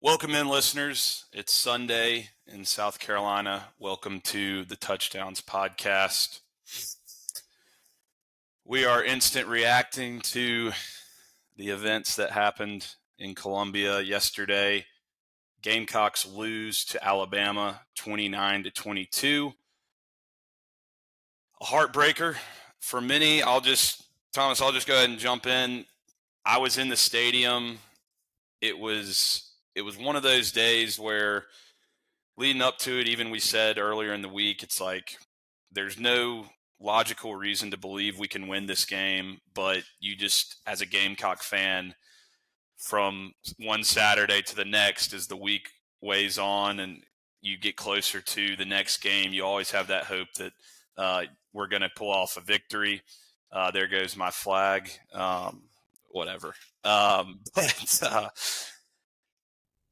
Welcome in, listeners. It's Sunday in South Carolina. Welcome to the Touchdowns podcast. We are instant reacting to the events that happened in Columbia yesterday. Gamecocks lose to Alabama 29-22. A heartbreaker for many. Thomas, I'll just go ahead and jump in. I was in the stadium. It was one of those days where leading up to it, even we said earlier in the week, it's like there's no logical reason to believe we can win this game, but you just, as a Gamecock fan, from one Saturday to the next, as the week weighs on and you get closer to the next game, you always have that hope that we're going to pull off a victory. There goes my flag. Whatever. But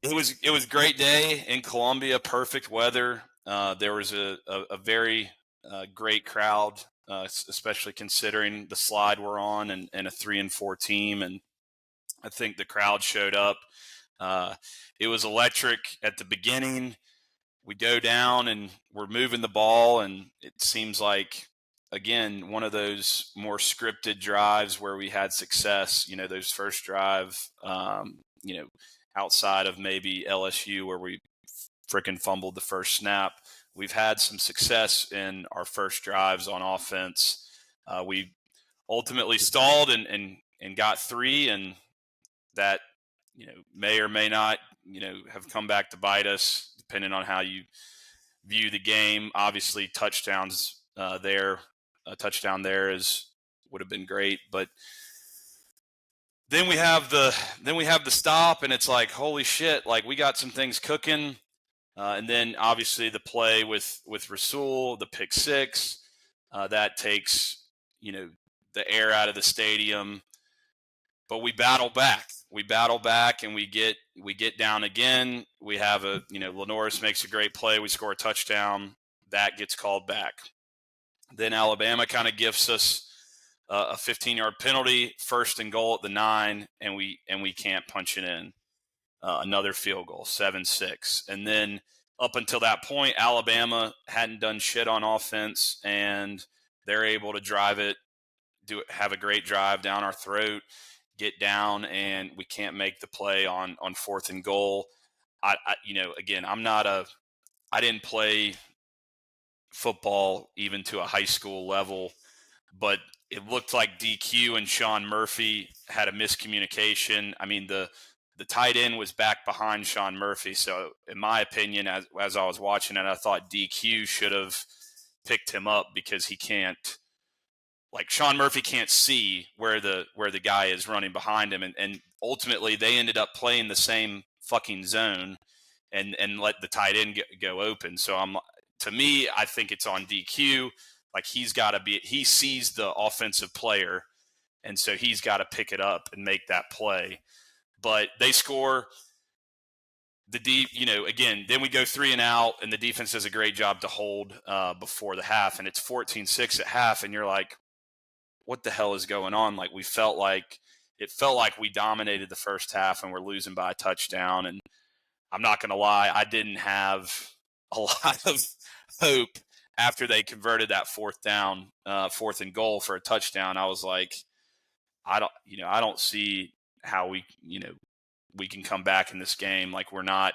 it was a great day in Columbia, perfect weather. There was a very great crowd, especially considering the slide we're on and a 3-4 team. And I think the crowd showed up. It was electric at the beginning. We go down and we're moving the ball, and it seems like, again, one of those more scripted drives where we had success. You know, those first drive, outside of maybe LSU where we freaking fumbled the first snap. We've had some success in our first drives on offense. We ultimately stalled and got 3, and that, may or may not, have come back to bite us depending on how you view the game. Obviously, touchdowns there. A touchdown there would have been great, but then we have the stop, and it's like, holy shit, like we got some things cooking. And then obviously the play with Rasul, the pick six, that takes, the air out of the stadium. But we battle back. And we get down again. We have Lenoris makes a great play. We score a touchdown. That gets called back. Then Alabama kind of gifts us a 15-yard penalty, 1st and goal at the 9, and we can't punch it in. Another field goal, 7-6. And then up until that point, Alabama hadn't done shit on offense, and they're able to drive it, have a great drive down our throat, get down, and we can't make the play on 4th and goal. Again, I didn't play football even to a high school level, but it looked like DQ and Sean Murphy had a miscommunication. I mean, the tight end was back behind Sean Murphy. So in my opinion, as I was watching it, I thought DQ should have picked him up because he can't, like, Sean Murphy can't see where the guy is running behind him. And ultimately they ended up playing the same fucking zone and let the tight end go open. So to me, I think it's on DQ. Like, he sees the offensive player, and so he's got to pick it up and make that play. But they score the deep, again, then we go 3 and out, and the defense does a great job to hold before the half, and it's 14-6 at half, and you're like, what the hell is going on? Like, it felt like we dominated the first half and we're losing by a touchdown. And I'm not going to lie, I didn't have a lot of hope after they converted that 4th and goal for a touchdown. I was like, I don't see how we can come back in this game. Like, we're not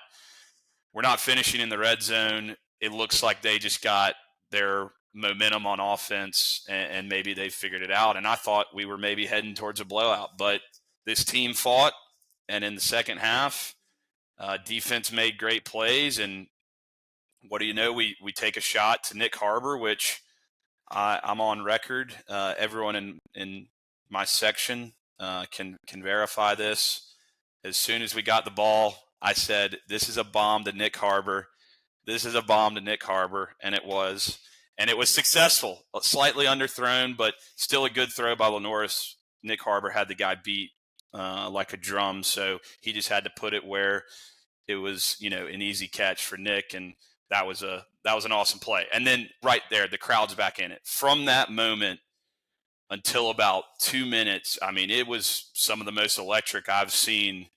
finishing in the red zone. It looks like they just got their momentum on offense and maybe they figured it out. And I thought we were maybe heading towards a blowout, but this team fought. And in the second half, defense made great plays. And what do you know? We take a shot to Nick Harbor, which I'm on record. Everyone in my section can verify this. As soon as we got the ball, I said, this is a bomb to Nick Harbor. This is a bomb to Nick Harbor. And it was. And it was successful. Slightly underthrown, but still a good throw by Lenoris. Nick Harbor had the guy beat like a drum, so he just had to put it where it was, an easy catch for Nick, and that was an awesome play. And then right there, the crowd's back in it. From that moment until about 2 minutes, I mean, it was some of the most electric I've seen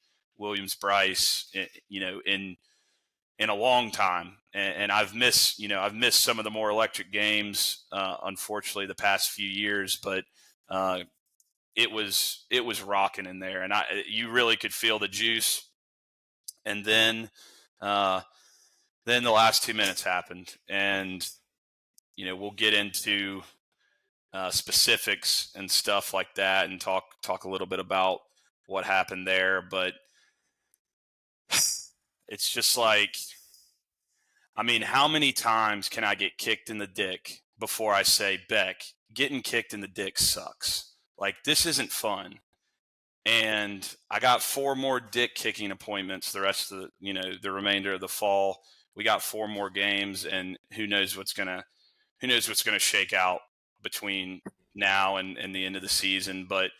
Williams-Brice, in a long time, and I've missed some of the more electric games, unfortunately, the past few years, but it was rocking in there, and you really could feel the juice. And then the last 2 minutes happened, and we'll get into specifics and stuff like that, and talk a little bit about what happened there. But it's just like, I mean, how many times can I get kicked in the dick before I say, Beck, getting kicked in the dick sucks? Like, this isn't fun. And I got 4 more dick kicking appointments the rest of the remainder of the fall. We got 4 more games, and who knows what's gonna shake out between now and the end of the season. But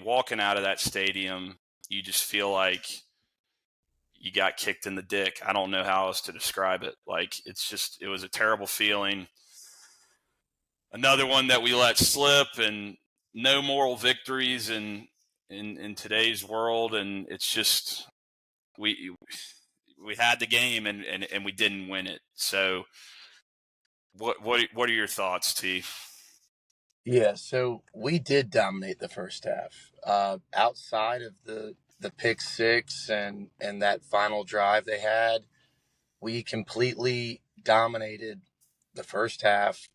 walking out of that stadium, you just feel like you got kicked in the dick. I don't know how else to describe it. Like, it was a terrible feeling. Another one that we let slip, and no moral victories in today's world. And it's just, we had the game, and we didn't win it. So what are your thoughts, T? Yeah, so we did dominate the first half. Outside of the pick six and that final drive they had, we completely dominated the first half.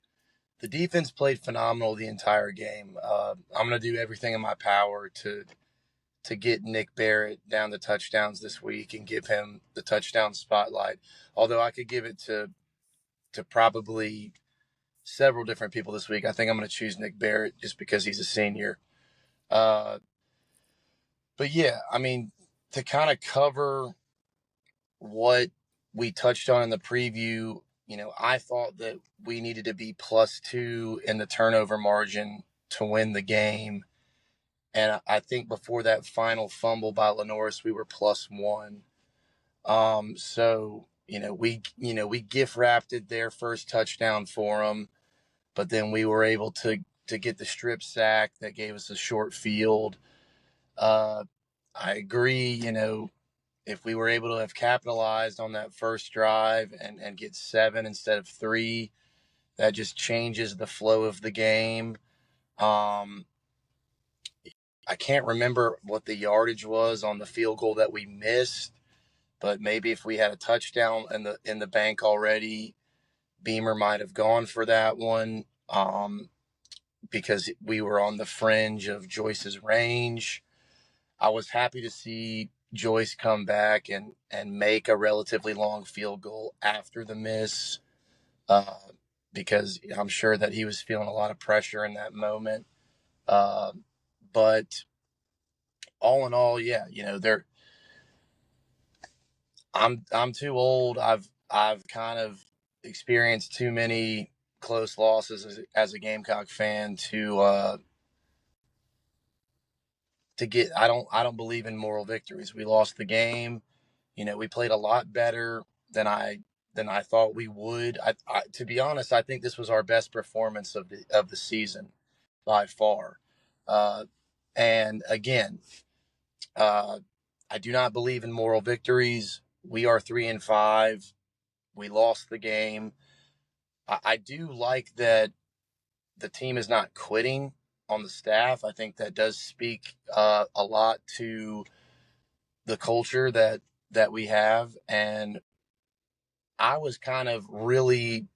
The defense played phenomenal the entire game. I'm going to do everything in my power to get Nick Barrett down the touchdowns this week and give him the touchdown spotlight. Although I could give it to probably several different people this week. I think I'm going to choose Nick Barrett just because he's a senior. But yeah, I mean, to kind of cover what we touched on in the preview, I thought that we needed to be +2 in the turnover margin to win the game. And I think before that final fumble by Lenoris, we were +1. So, we gift wrapped their first touchdown for them, but then we were able to get the strip sack that gave us a short field. I agree, if we were able to have capitalized on that first drive and get 7 instead of 3, that just changes the flow of the game. I can't remember what the yardage was on the field goal that we missed, but maybe if we had a touchdown in the bank already, Beamer might have gone for that one, because we were on the fringe of Joyce's range. I was happy to see Joyce come back and make a relatively long field goal after the miss, because I'm sure that he was feeling a lot of pressure in that moment. But all in all, yeah, I'm too old. I've kind of experienced too many close losses as a Gamecock fan to get. I don't believe in moral victories. We lost the game. We played a lot better than I thought we would. To be honest, I think this was our best performance of the season by far. And again, I do not believe in moral victories. We are 3-5. We lost the game. I do like that the team is not quitting on the staff. I think that does speak a lot to the culture that we have. And I was kind of really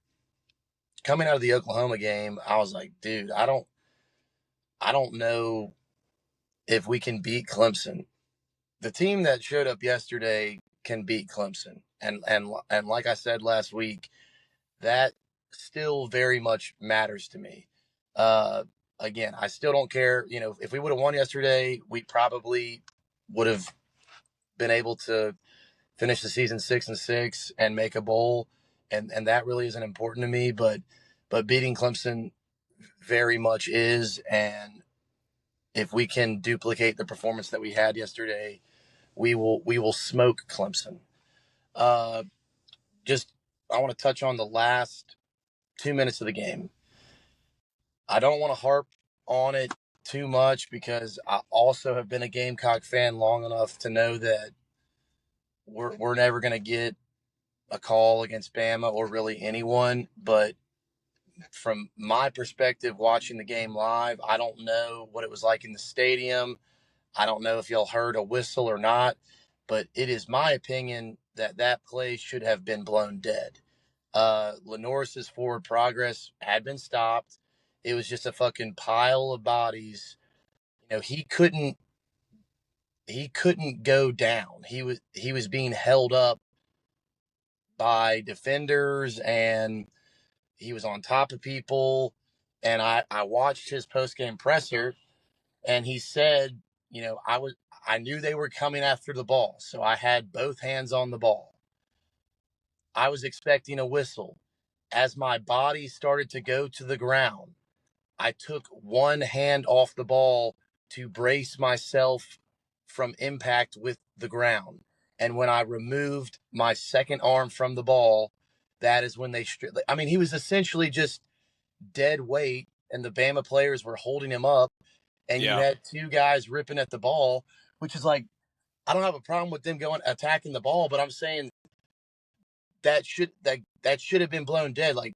coming out of the Oklahoma game. I was like, dude, I don't know if we can beat Clemson. The team that showed up yesterday can beat Clemson. And like I said last week, that still very much matters to me. Again, I still don't care. If we would have won yesterday, we probably would have been able to finish the season 6-6 and make a bowl. And that really isn't important to me, but beating Clemson very much is. And if we can duplicate the performance that we had yesterday, we will smoke Clemson. Just I want to touch on the last 2 minutes of the game. I don't want to harp on it too much because I also have been a Gamecock fan long enough to know that we're never going to get a call against Bama or really anyone. But from my perspective, watching the game live, I don't know what it was like in the stadium. I don't know if y'all heard a whistle or not, but it is my opinion that that play should have been blown dead. Lenoris's forward progress had been stopped. It was just a fucking pile of bodies. You know, he couldn't go down. He was being held up by defenders, and he was on top of people. And I watched his post game presser, and he said, you know, I knew they were coming after the ball, so I had both hands on the ball. I was expecting a whistle. As my body started to go to the ground, I took one hand off the ball to brace myself from impact with the ground. And when I removed my second arm from the ball, that is when they I mean, he was essentially just dead weight, and the Bama players were holding him up, and you Yeah. had two guys ripping at the ball, which is like, I don't have a problem with them going attacking the ball, but I'm saying that should have been blown dead. Like,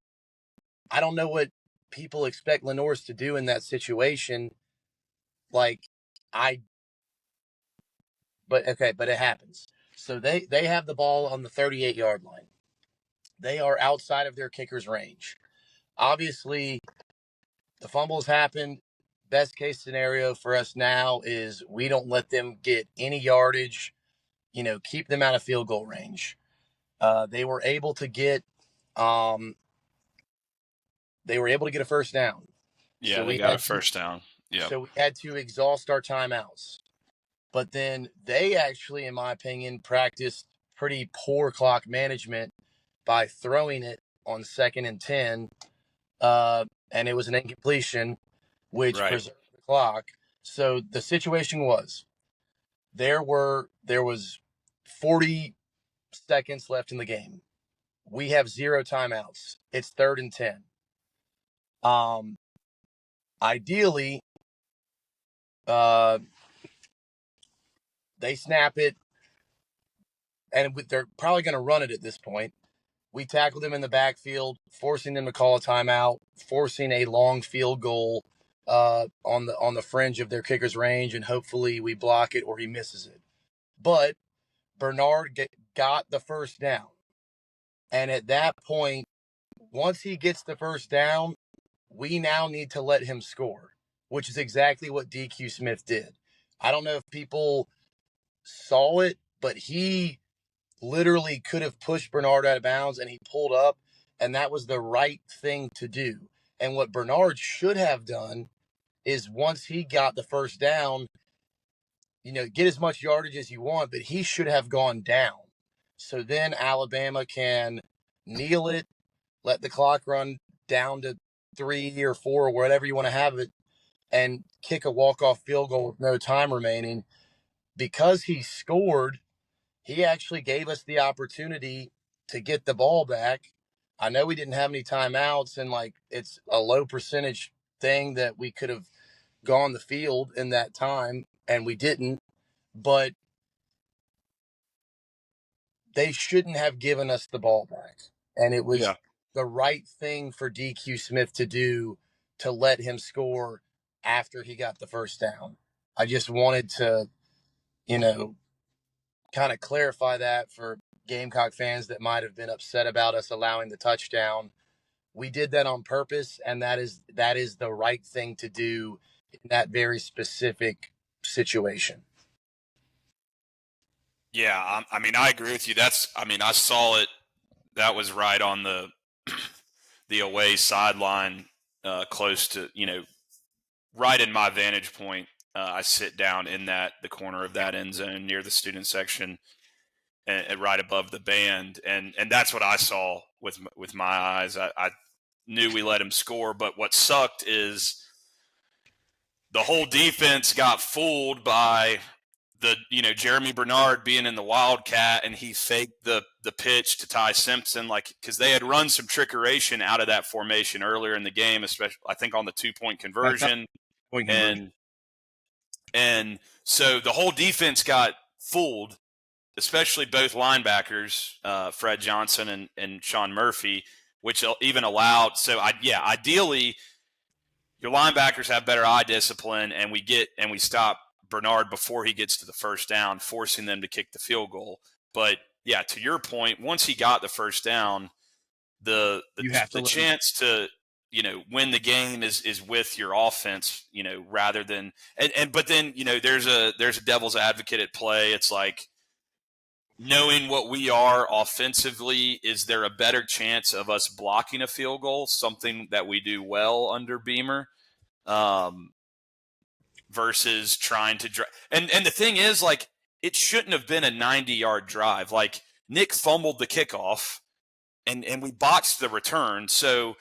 I don't know what people expect Lenore's to do in that situation. Like, I but okay, but it happens. So they have the ball on the 38-yard line. They are outside of their kicker's range. Obviously, the fumbles happened. Best case scenario for us now is we don't let them get any yardage, keep them out of field goal range. They were able to get um a first down. Yeah, So they we got a had to first down. Yep. so we had to exhaust our timeouts. But then they actually, in my opinion, practiced pretty poor clock management by throwing it on 2nd and 10, and it was an incompletion, which Right. preserved the clock. So the situation was there was 40 seconds left in the game. We have 0 timeouts. It's 3rd and 10. Um, Ideally, uh, they snap it, and they're probably going to run it at this point. We tackled them in the backfield, forcing them to call a timeout, forcing a long field goal on the fringe of their kicker's range, and hopefully we block it or he misses it. But Bernard got the first down, and at that point, once he gets the first down, we now need to let him score, which is exactly what DQ Smith did. I don't know if people saw it, but he literally could have pushed Bernard out of bounds, and he pulled up, and that was the right thing to do. And what Bernard should have done is, once he got the first down, get as much yardage as you want, but he should have gone down. So then Alabama can kneel it, let the clock run down to 3 or 4 or whatever you want to have it, and kick a walk-off field goal with no time remaining. Because he scored, he actually gave us the opportunity to get the ball back. I know we didn't have any timeouts, and it's a low percentage thing that we could have gone the field in that time, and we didn't. But they shouldn't have given us the ball back. And it was Yeah. the right thing for DQ Smith to do, to let him score after he got the first down. I just wanted to, kind of clarify that for Gamecock fans that might have been upset about us allowing the touchdown. We did that on purpose, and that is the right thing to do in that very specific situation. Yeah. I mean, I agree with you. I saw it. That was right on the away sideline, close to, right in my vantage point. I sit down in the corner of that end zone near the student section, and right above the band, and that's what I saw with my eyes. I knew we let him score, but what sucked is the whole defense got fooled by Jeremy Bernard being in the Wildcat, and he faked the pitch to Ty Simpson, because they had run some trickeration out of that formation earlier in the game, especially I think on the 2-point conversion. Point And And so the whole defense got fooled, especially both linebackers, Fred Johnson and Sean Murphy, which even allowed. So, ideally, your linebackers have better eye discipline, and we stop Bernard before he gets to the first down, forcing them to kick the field goal. But, yeah, to your point, once he got the first down, the chance to win the game is with your offense, rather than but then there's a devil's advocate at play. It's like, knowing what we are offensively, is there a better chance of us blocking a field goal, something that we do well under Beamer, versus trying to drive? And the thing is, like, it shouldn't have been a 90-yard drive. Like, Nick fumbled the kickoff, and we botched the return. So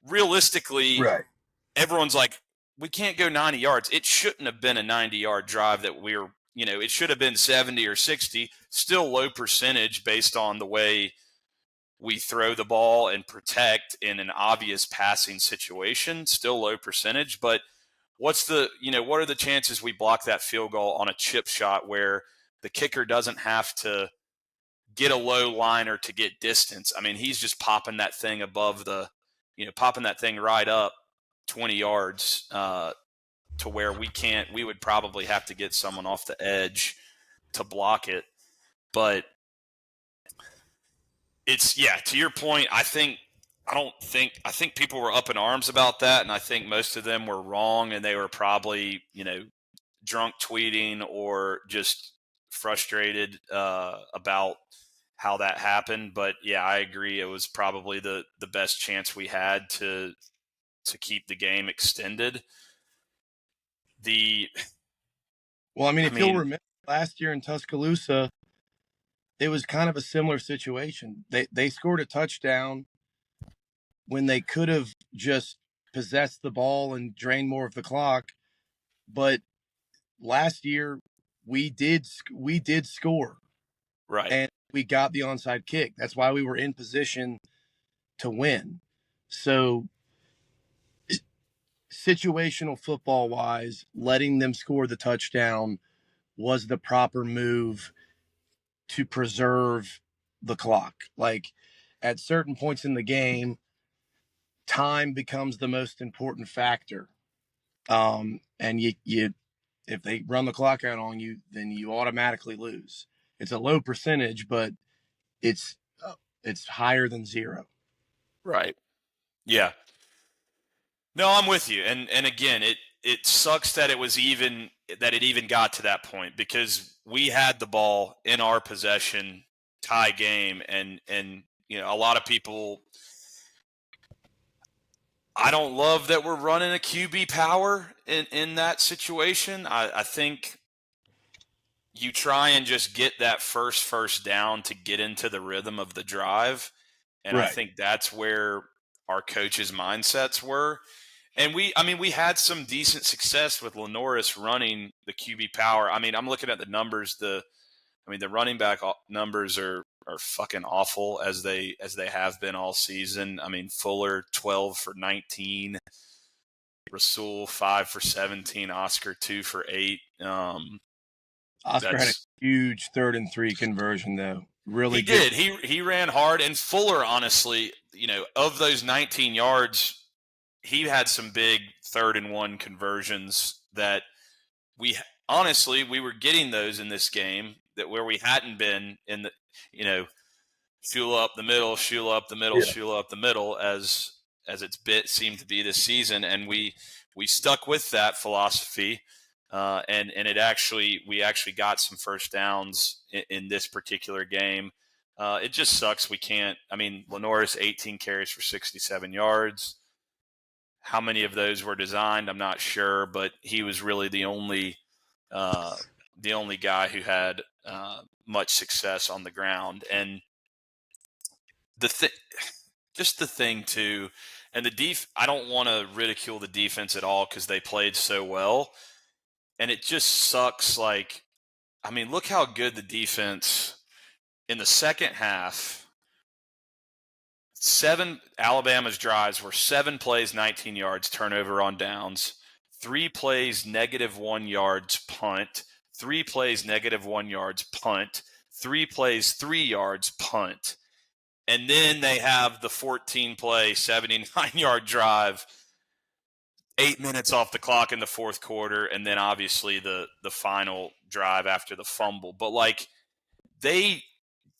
realistically, Right. everyone's like, we can't go 90 yards. It shouldn't have been a 90-yard drive that we're, it should have been 70 or 60, still low percentage based on the way we throw the ball and protect in an obvious passing situation, still low percentage. But what are the chances we block that field goal on a chip shot where the kicker doesn't have to get a low liner to get distance? I mean, he's just popping that thing popping that thing right up 20 yards, to where we would probably have to get someone off the edge to block it. But it's, to your point, I think people were up in arms about that, and I think most of them were wrong, and they were probably, drunk tweeting or just frustrated about how that happened. But yeah, I agree. It was probably the best chance we had to keep the game extended. Well, I mean, you'll remember last year in Tuscaloosa, it was kind of a similar situation. They scored a touchdown when they could have just possessed the ball and drained more of the clock. But last year we did score, right. and we got the onside kick. That's why we were in position to win. So situational football wise, letting them score the touchdown was the proper move to preserve the clock. Like, at certain points in the game, time becomes the most important factor. And you if they run the clock out on you, then you automatically lose. It's a low percentage, but it's higher than zero. Right. Yeah. No, I'm with you. And again, it sucks that it even got to that point, because we had the ball in our possession, tie game, and a lot of people, I don't love that we're running a QB power in that situation. I think you try and just get that first down to get into the rhythm of the drive. And right. I think that's where our coaches' mindsets were. And we had some decent success with Lenoris running the QB power. I mean, I'm looking at the numbers. The running back numbers are fucking awful, as they have been all season. I mean, Fuller 12 for 19, Rasul 5 for 17, Oscar 2 for 8. Oscar had a huge 3rd and 3 conversion, though. Really, he good. did. He ran hard, and Fuller, honestly, of those 19 yards, he had some big 3rd and 1 conversions that we were getting those in this game, that where we hadn't been in the, Shula up the middle, Shula up the middle, yeah. Shula up the middle, as its bit seemed to be this season. And we stuck with that philosophy. And we actually got some first downs in this particular game. It just sucks. We can't, Lenoris 18 carries for 67 yards. How many of those were designed, I'm not sure, but he was really the only guy who had much success on the ground. And the thing too, and I don't want to ridicule the defense at all, because they played so well, and it just sucks. Like, look how good the defense in the second half. Alabama's drives were 7 plays, 19 yards, turnover on downs. 3 plays, -1 yards, punt. 3 plays, -1 yards, punt. 3 plays, 3 yards, punt. And then they have the 14-play, 79-yard drive, 8 minutes off the clock in the fourth quarter, and then obviously the final drive after the fumble. But, like, they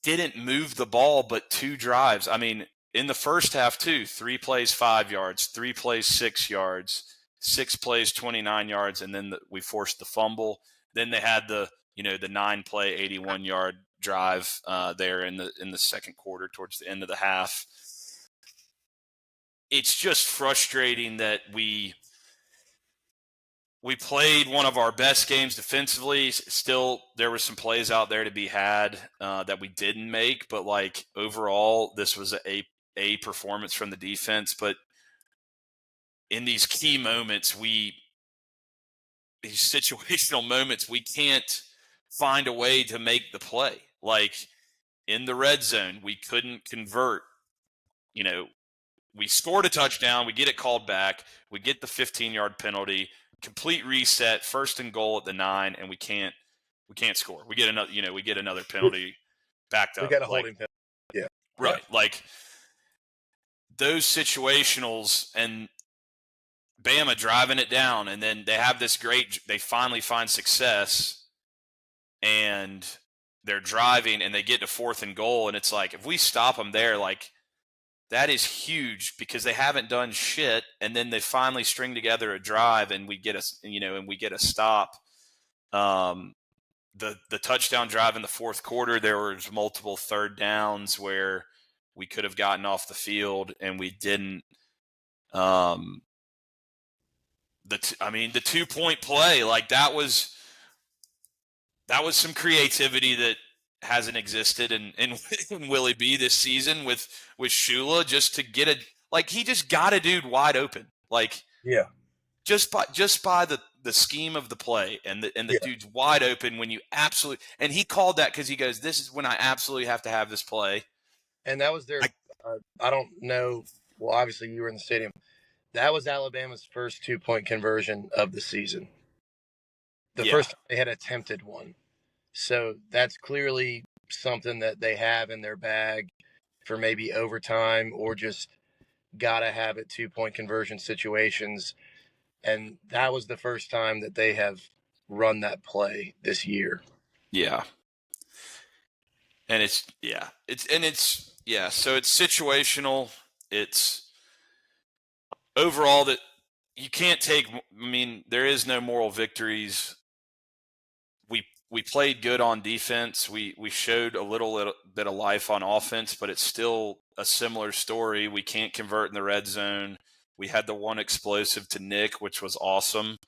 didn't move the ball but 2 drives. I mean, in the first half, too, 3 plays, 5 yards, 3 plays, 6 yards, 6 plays, 29 yards, and then we forced the fumble. Then they had the 9-play, 81-yard drive there in the second quarter towards the end of the half. It's just frustrating that we played one of our best games defensively. Still, there were some plays out there to be had that we didn't make, but, like, overall, this was a performance from the defense. But in these key moments, these situational moments, we can't find a way to make the play. Like, in the red zone, we couldn't convert. We scored a touchdown, we get it called back, we get the 15-yard penalty, complete reset, 1st and goal at the 9, and we can't score. We get another penalty backed up. We got a holding penalty. Yeah. Right. Yeah. Like, those situationals, and Bama driving it down, and then they finally find success, and they're driving, and they get to 4th and goal, and it's like, if we stop them there, like, that is huge because they haven't done shit, and then they finally string together a drive, and we get a stop. The touchdown drive in the fourth quarter, there was multiple 3rd downs where we could have gotten off the field and we didn't. The 2-point play, like, that was some creativity that hasn't existed in Willie B this season with Shula, just to get he just got a dude wide open. Like, yeah, just by the scheme of the play, and the dude's wide open when you absolutely, and he called that because he goes, this is when I absolutely have to have this play. And that was their I don't know, well, obviously you were in the stadium. That was Alabama's first 2-point conversion of the season. The first time they had attempted one. So that's clearly something that they have in their bag for maybe overtime, or just gotta have it 2-point conversion situations. And that was the first time that they have run that play this year. Yeah. And so it's situational. It's overall that you can't take. I mean, there is no moral victories. We played good on defense. We showed a little bit of life on offense, but it's still a similar story. We can't convert in the red zone. We had the one explosive to Nick, which was awesome,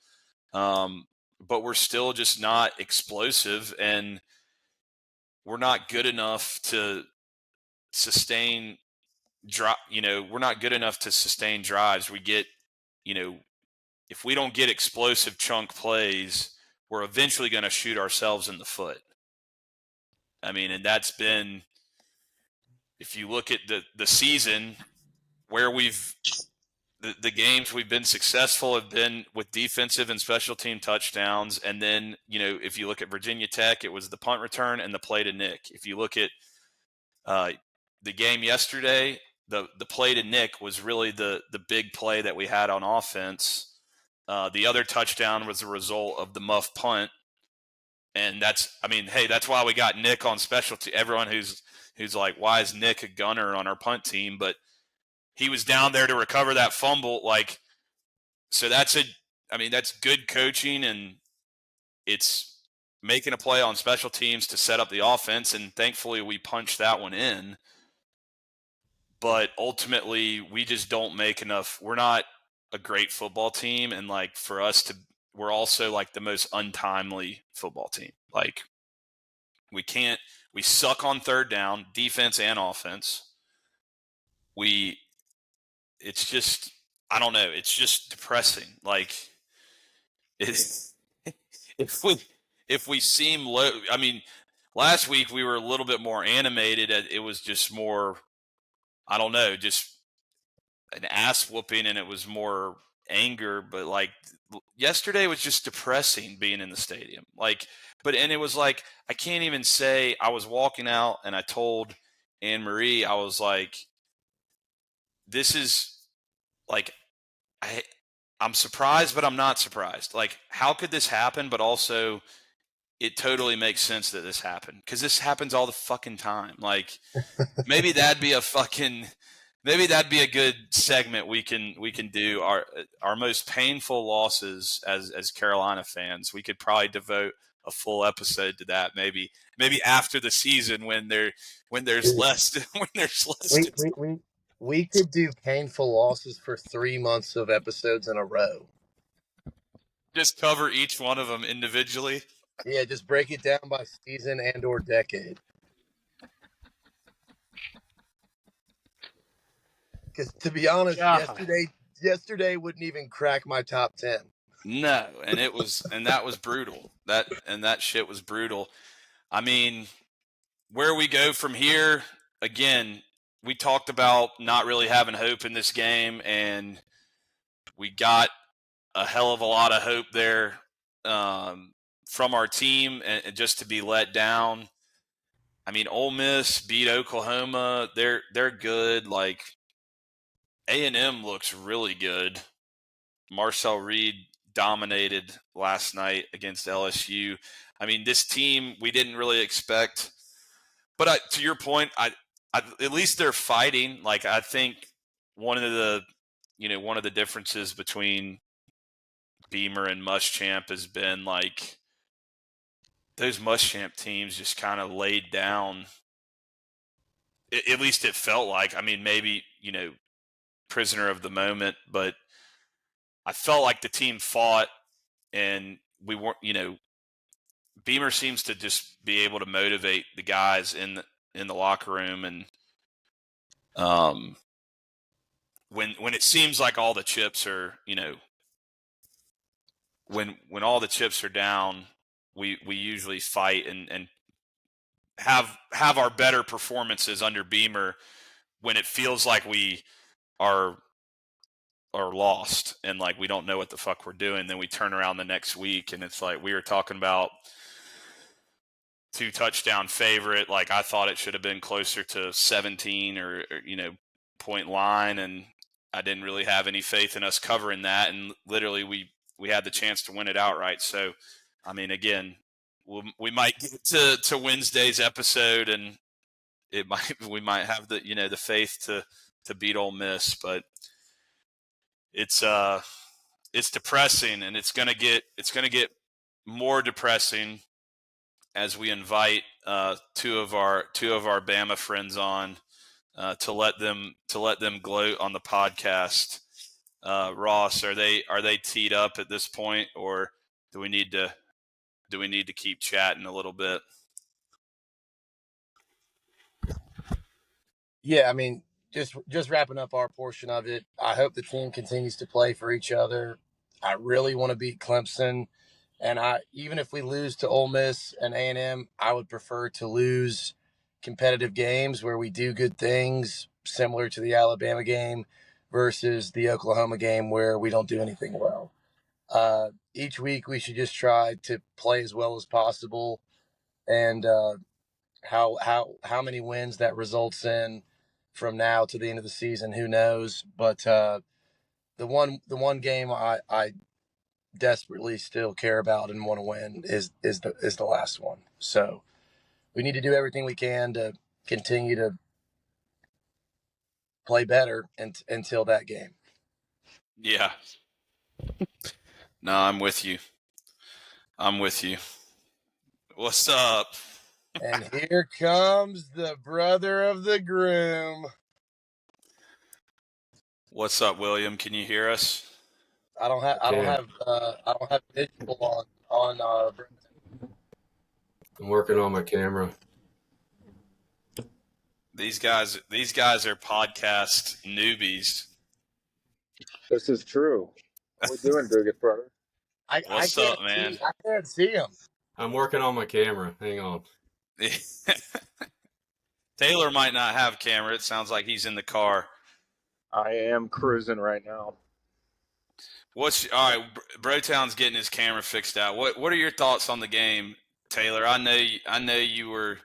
but we're still just not explosive, and we're not good enough to sustain we're not good enough to sustain drives. We get, if we don't get explosive chunk plays, we're eventually going to shoot ourselves in the foot. I mean, and that's been, if you look at the season where the games we've been successful have been with defensive and special team touchdowns. And then, if you look at Virginia Tech, it was the punt return and the play to Nick. If you look at the game yesterday, the play to Nick was really the big play that we had on offense. The other touchdown was a result of the muff punt. And that's why we got Nick on specialty. Everyone who's like, why is Nick a gunner on our punt team? But he was down there to recover that fumble. Like, so that's good coaching, and it's making a play on special teams to set up the offense. And thankfully we punched that one in. But ultimately, we just don't make enough. We're not a great football team, and we're also like the most untimely football team. Like, we suck on 3rd down, defense and offense. It's just, I don't know. It's just depressing. Like, if we seem low, I mean, last week we were a little bit more animated. It was just more, I don't know, just an ass whooping, and it was more anger, but like yesterday was just depressing being in the stadium. And it was like, I can't even say. I was walking out and I told Anne Marie, I was like, this is like, I'm surprised, but I'm not surprised. Like, how could this happen? But also, it totally makes sense that this happened, because this happens all the fucking time. Like, maybe that'd be a good segment we can do, our most painful losses as Carolina fans. We could probably devote a full episode to that. Maybe after the season, when there's Dude, less when there's less we, to we, we, we could do painful losses for 3 months of episodes in a row. just cover each one of them individually. Yeah, just break it down by season and or decade. Because to be honest, God. yesterday wouldn't even crack my top 10. No, and that was brutal. That shit was brutal. I mean, where we go from here, again, we talked about not really having hope in this game, and we got a hell of a lot of hope there, from our team, and just to be let down. I mean, Ole Miss beat Oklahoma. They're good. Like, A&M looks really good. Marcel Reed dominated last night against LSU. I mean, this team we didn't really expect. But to your point, at least they're fighting. Like, I think one of the differences between Beamer and Muschamp has been, like, those Muschamp teams just kind of laid down. At least it felt like. I mean, maybe, prisoner of the moment, but I felt like the team fought, and we weren't. Beamer seems to just be able to motivate the guys in the locker room, and when it seems like all the chips are, when all the chips are down, we usually fight and have our better performances under Beamer when it feels like we are lost and like we don't know what the fuck we're doing. Then we turn around the next week and it's like we were talking about 2-touchdown favorite. Like, I thought it should have been closer to 17 or point line, and I didn't really have any faith in us covering that. And literally, we had the chance to win it outright. So, I mean, again, we might get to Wednesday's episode, and we might have the faith to beat Ole Miss, but it's depressing, and it's gonna get more depressing as we invite two of our Bama friends on, to let them gloat on the podcast. Ross, are they teed up at this point, or do we need to keep chatting a little bit? Yeah, I mean, just wrapping up our portion of it. I hope the team continues to play for each other. I really want to beat Clemson, and even if we lose to Ole Miss and A&M, I would prefer to lose competitive games where we do good things, similar to the Alabama game versus the Oklahoma game where we don't do anything well. Each week we should just try to play as well as possible, and how many wins that results in from now to the end of the season, who knows? But the one game I desperately still care about and want to win is the last one. So we need to do everything we can to continue to play better until that game. Yeah. No, I'm with you. What's up? And here comes the brother of the groom. What's up, William? Can you hear us? I don't have visual on I'm working on my camera. These guys are podcast newbies. This is true. How we doing, biggest brother? What's up, man? I can't see him. I'm working on my camera. Hang on. Taylor might not have a camera. It sounds like he's in the car. I am cruising right now. All right? Brotown's getting his camera fixed out. What are your thoughts on the game, Taylor? I know you were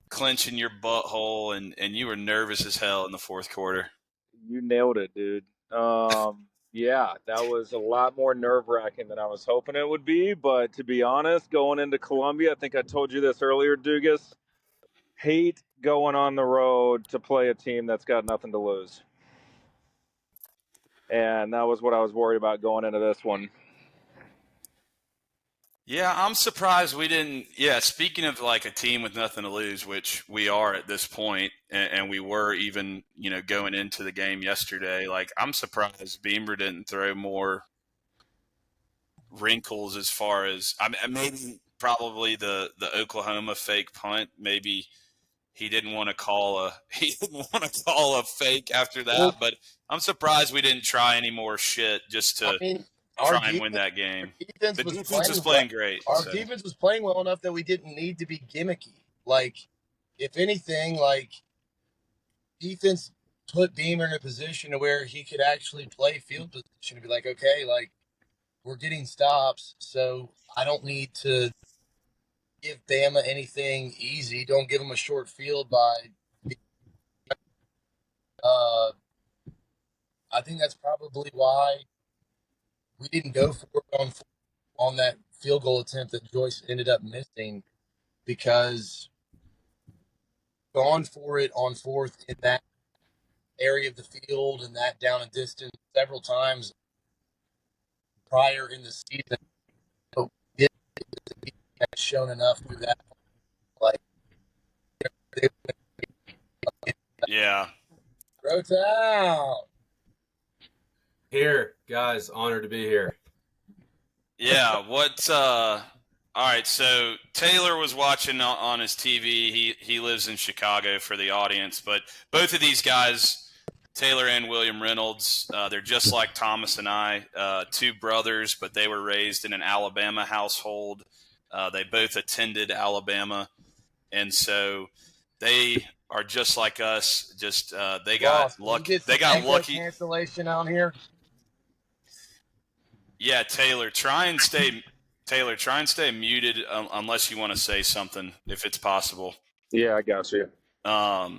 clenching your butthole and you were nervous as hell in the fourth quarter. You nailed it, dude. Yeah, that was a lot more nerve-wracking than I was hoping it would be. But to be honest, going into Columbia, I think I told you this earlier, Dugas, hate going on the road to play a team that's got nothing to lose. And that was what I was worried about going into this one. Yeah, I'm surprised we didn't. Yeah, speaking of like a team with nothing to lose, which we are at this point, and we were even, going into the game yesterday. Like, I'm surprised Beamer didn't throw more wrinkles as far as maybe probably the Oklahoma fake punt. Maybe he didn't want to call a fake after that. Well, but I'm surprised we didn't try any more shit just to our try and win that game. defense The was defense was playing great. Our so. defense was playing well enough that we didn't need to be gimmicky. Like, if anything, defense put Beamer in a position to where he could actually play field position and be like, okay, like, we're getting stops, so I don't need to give Bama anything easy. Don't give them a short field I think that's probably why we didn't go for it on that field goal attempt that Joyce ended up missing, because gone for it on fourth in that area of the field and that down and distance several times prior in the season. It has shown enough through that. Like, Yeah. Grow Town. Here, guys, honored to be here. Yeah, all right, so Taylor was watching on his TV. He lives in Chicago for the audience, but both of these guys, Taylor and William Reynolds, they're just like Thomas and I, two brothers, but they were raised in an Alabama household. They both attended Alabama, and so they are just like us. Just they got lucky. They got lucky. Cancellation out here. Yeah, Taylor, try and stay muted unless you want to say something, if it's possible. Yeah, I got you. But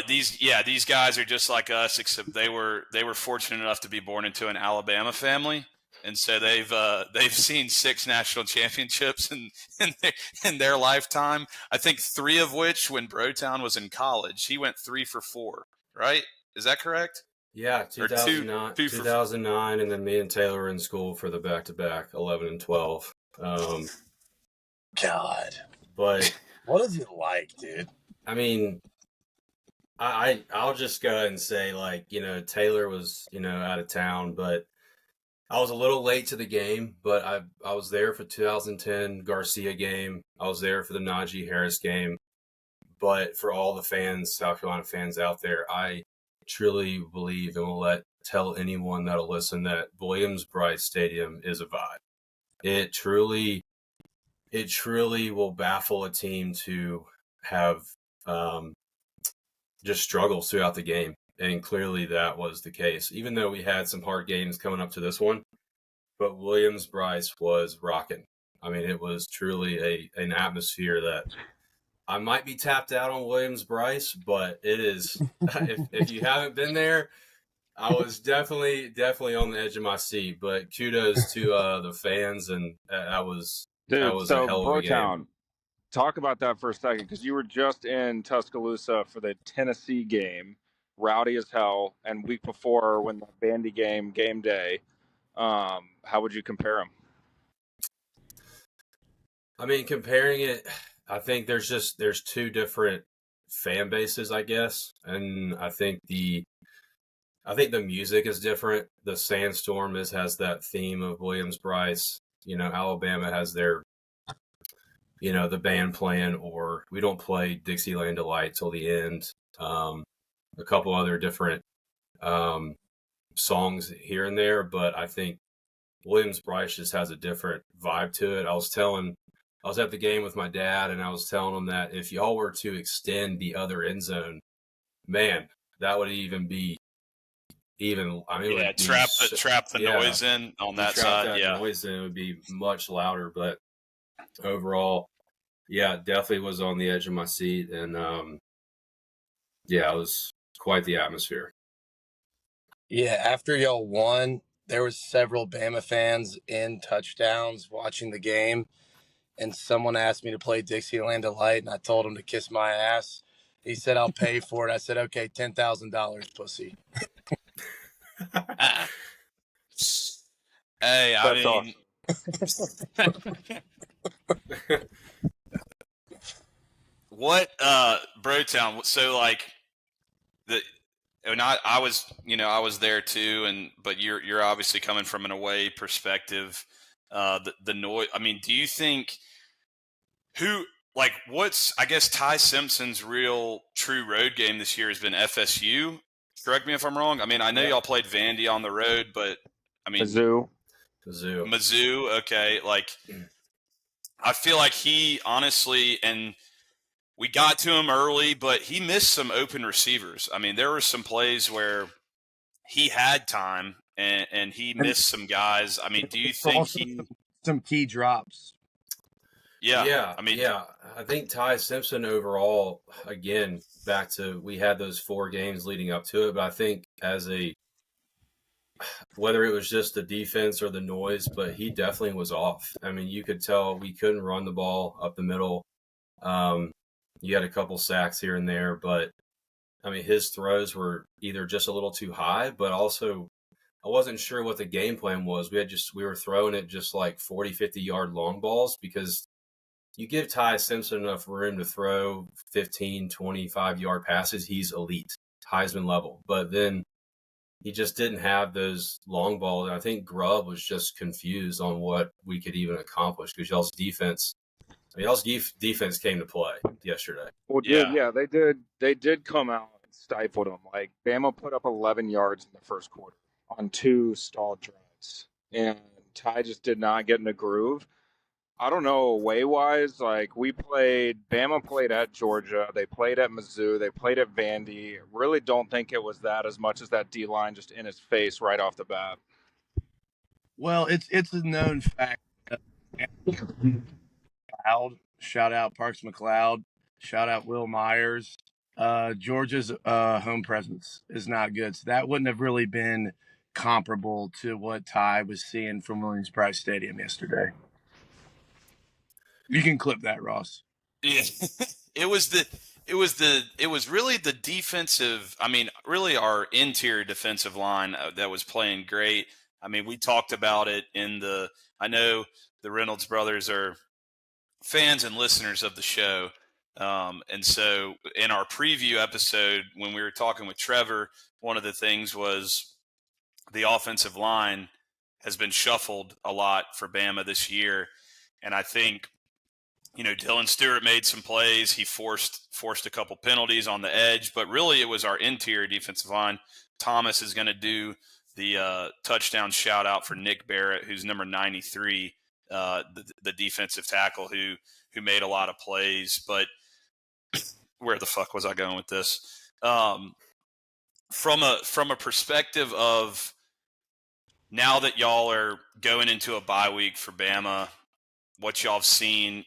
these guys are just like us, except they were fortunate enough to be born into an Alabama family, and so they've seen 6 national championships in their lifetime. I think 3 of which when Brotown was in college. He went 3 for 4, right? Is that correct? Yeah, 2009, 2009, and then me and Taylor were in school for the back-to-back 11 and 12. God, but what is it like, dude? I mean, I'll just go ahead and say, like, Taylor was, out of town, but I was a little late to the game, but I was there for 2010 Garcia game. I was there for the Najee Harris game. But for all the fans, South Carolina fans out there, I truly believe and will tell anyone that'll listen that Williams-Brice Stadium is a vibe. It truly will baffle a team to have just struggles throughout the game. And clearly that was the case, even though we had some hard games coming up to this one. But Williams-Brice was rocking. I mean, it was truly an atmosphere that I might be tapped out on Williams-Brice, but it is, if you haven't been there, I was definitely on the edge of my seat. But kudos to the fans, and that was a hell of a game. Talk about that for a second, because you were just in Tuscaloosa for the Tennessee game, rowdy as hell, and week before when the Vandy game day. How would you compare them? I mean, comparing it, I think there's 2 different fan bases, I guess, and I think the music is different. The Sandstorm has that theme of Williams-Brice. Alabama has their, the band playing, or we don't play Dixieland Delight till the end. A couple other different songs here and there, but I think Williams-Brice just has a different vibe to it. I was at the game with my dad, and I was telling him that if y'all were to extend the other end zone, man, that would even be even, I mean, it Yeah, would be trap the noise in on that trap side. that Yeah. noise, then it would be much louder. But overall, yeah, definitely was on the edge of my seat, and yeah, it was quite the atmosphere. Yeah, after y'all won, there was several Bama fans in touchdowns watching the game, and someone asked me to play Dixieland Delight, and I told him to kiss my ass. He said, "I'll pay for it." I said, "Okay, $10,000, pussy." Ah. Hey, I That's mean, what, Brotown? So like the, and I was, I was there too, but you're obviously coming from an away perspective. The noise. I mean, do you think who like what's I guess Ty Simpson's real true road game this year has been FSU? Correct me if I'm wrong. I mean, I know y'all played Vandy on the road, but I mean Mizzou. Mizzou. Okay, like I feel like he honestly, and we got to him early, but he missed some open receivers. I mean, there were some plays where he had time and he missed some guys. I mean, do you think he? Some key drops? Yeah, I mean, yeah. I think Ty Simpson overall, again, back to we had those 4 games leading up to it, but I think whether it was just the defense or the noise, but he definitely was off. I mean, you could tell we couldn't run the ball up the middle. You had a couple sacks here and there, but I mean, his throws were either just a little too high, but also I wasn't sure what the game plan was. We were throwing it just like 40, 50-yard long balls because you give Ty Simpson enough room to throw 15, 25-yard passes, he's elite, Heisman level. But then he just didn't have those long balls. And I think Grubb was just confused on what we could even accomplish because y'all's defense came to play yesterday. Well, dude, yeah, they did. They did come out and stifled them. Like Bama put up 11 yards in the first quarter on 2 stalled drives, and Ty just did not get in a groove. I don't know, away wise, like Bama played at Georgia, they played at Mizzou, they played at Vandy. Really don't think it was that as much as that D line just in his face right off the bat. Well, it's a known fact. McLeod, shout out Parks McLeod, shout out Will Myers. Georgia's home presence is not good, so that wouldn't have really been comparable to what Ty was seeing from Williams-Brice Stadium yesterday. You can clip that, Ross. Yeah, it was really the defensive. I mean, really our interior defensive line that was playing great. I mean, we talked about it I know the Reynolds brothers are fans and listeners of the show. And so in our preview episode, when we were talking with Trevor, one of the things was the offensive line has been shuffled a lot for Bama this year. And I think, Dylan Stewart made some plays. He forced a couple penalties on the edge, but really it was our interior defensive line. Thomas is going to do the touchdown shout out for Nick Barrett, who's number 93, the defensive tackle who made a lot of plays. But where the fuck was I going with this? From a perspective of now that y'all are going into a bye week for Bama, what y'all have seen,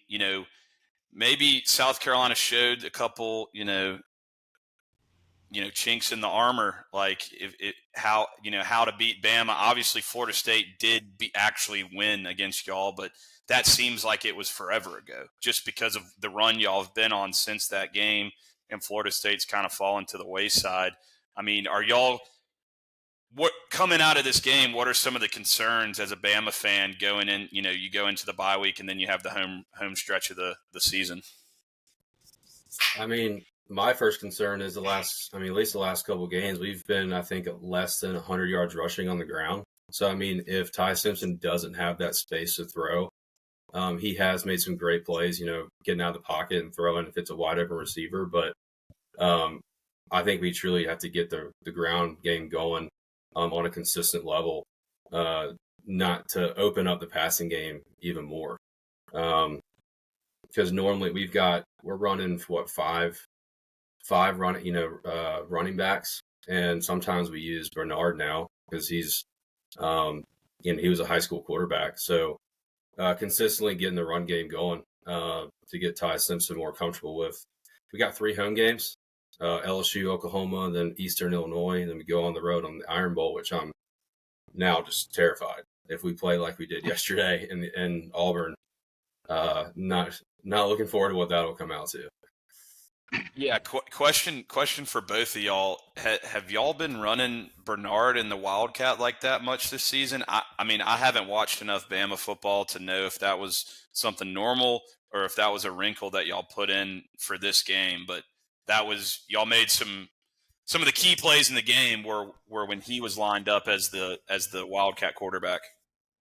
maybe South Carolina showed a couple, chinks in the armor, like how to beat Bama. Obviously, Florida State did actually win against y'all, but that seems like it was forever ago, just because of the run y'all have been on since that game, and Florida State's kind of fallen to the wayside. I mean, are y'all coming out of this game? What are some of the concerns as a Bama fan going in? You go into the bye week and then you have the home stretch of the season. I mean, my first concern is at least the last couple of games, we've been, I think, less than 100 yards rushing on the ground. So, I mean, if Ty Simpson doesn't have that space to throw, he has made some great plays, getting out of the pocket and throwing if it's a wide open receiver. But I think we truly have to get the ground game going on a consistent level, not to open up the passing game even more. Because normally we're running five running backs. and sometimes we use Bernard now because he's, he was a high school quarterback. So consistently getting the run game going to get Ty Simpson more comfortable with. We got 3 home games, LSU, Oklahoma, then Eastern Illinois, and then we go on the road on the Iron Bowl, which I'm now just terrified if we play like we did yesterday in Auburn. Not looking forward to what that'll come out to. Yeah, question for both of y'all. Have y'all been running Bernard and the Wildcat like that much this season? I mean, I haven't watched enough Bama football to know if that was something normal or if that was a wrinkle that y'all put in for this game. But that was y'all made some of the key plays in the game were when he was lined up as the Wildcat quarterback.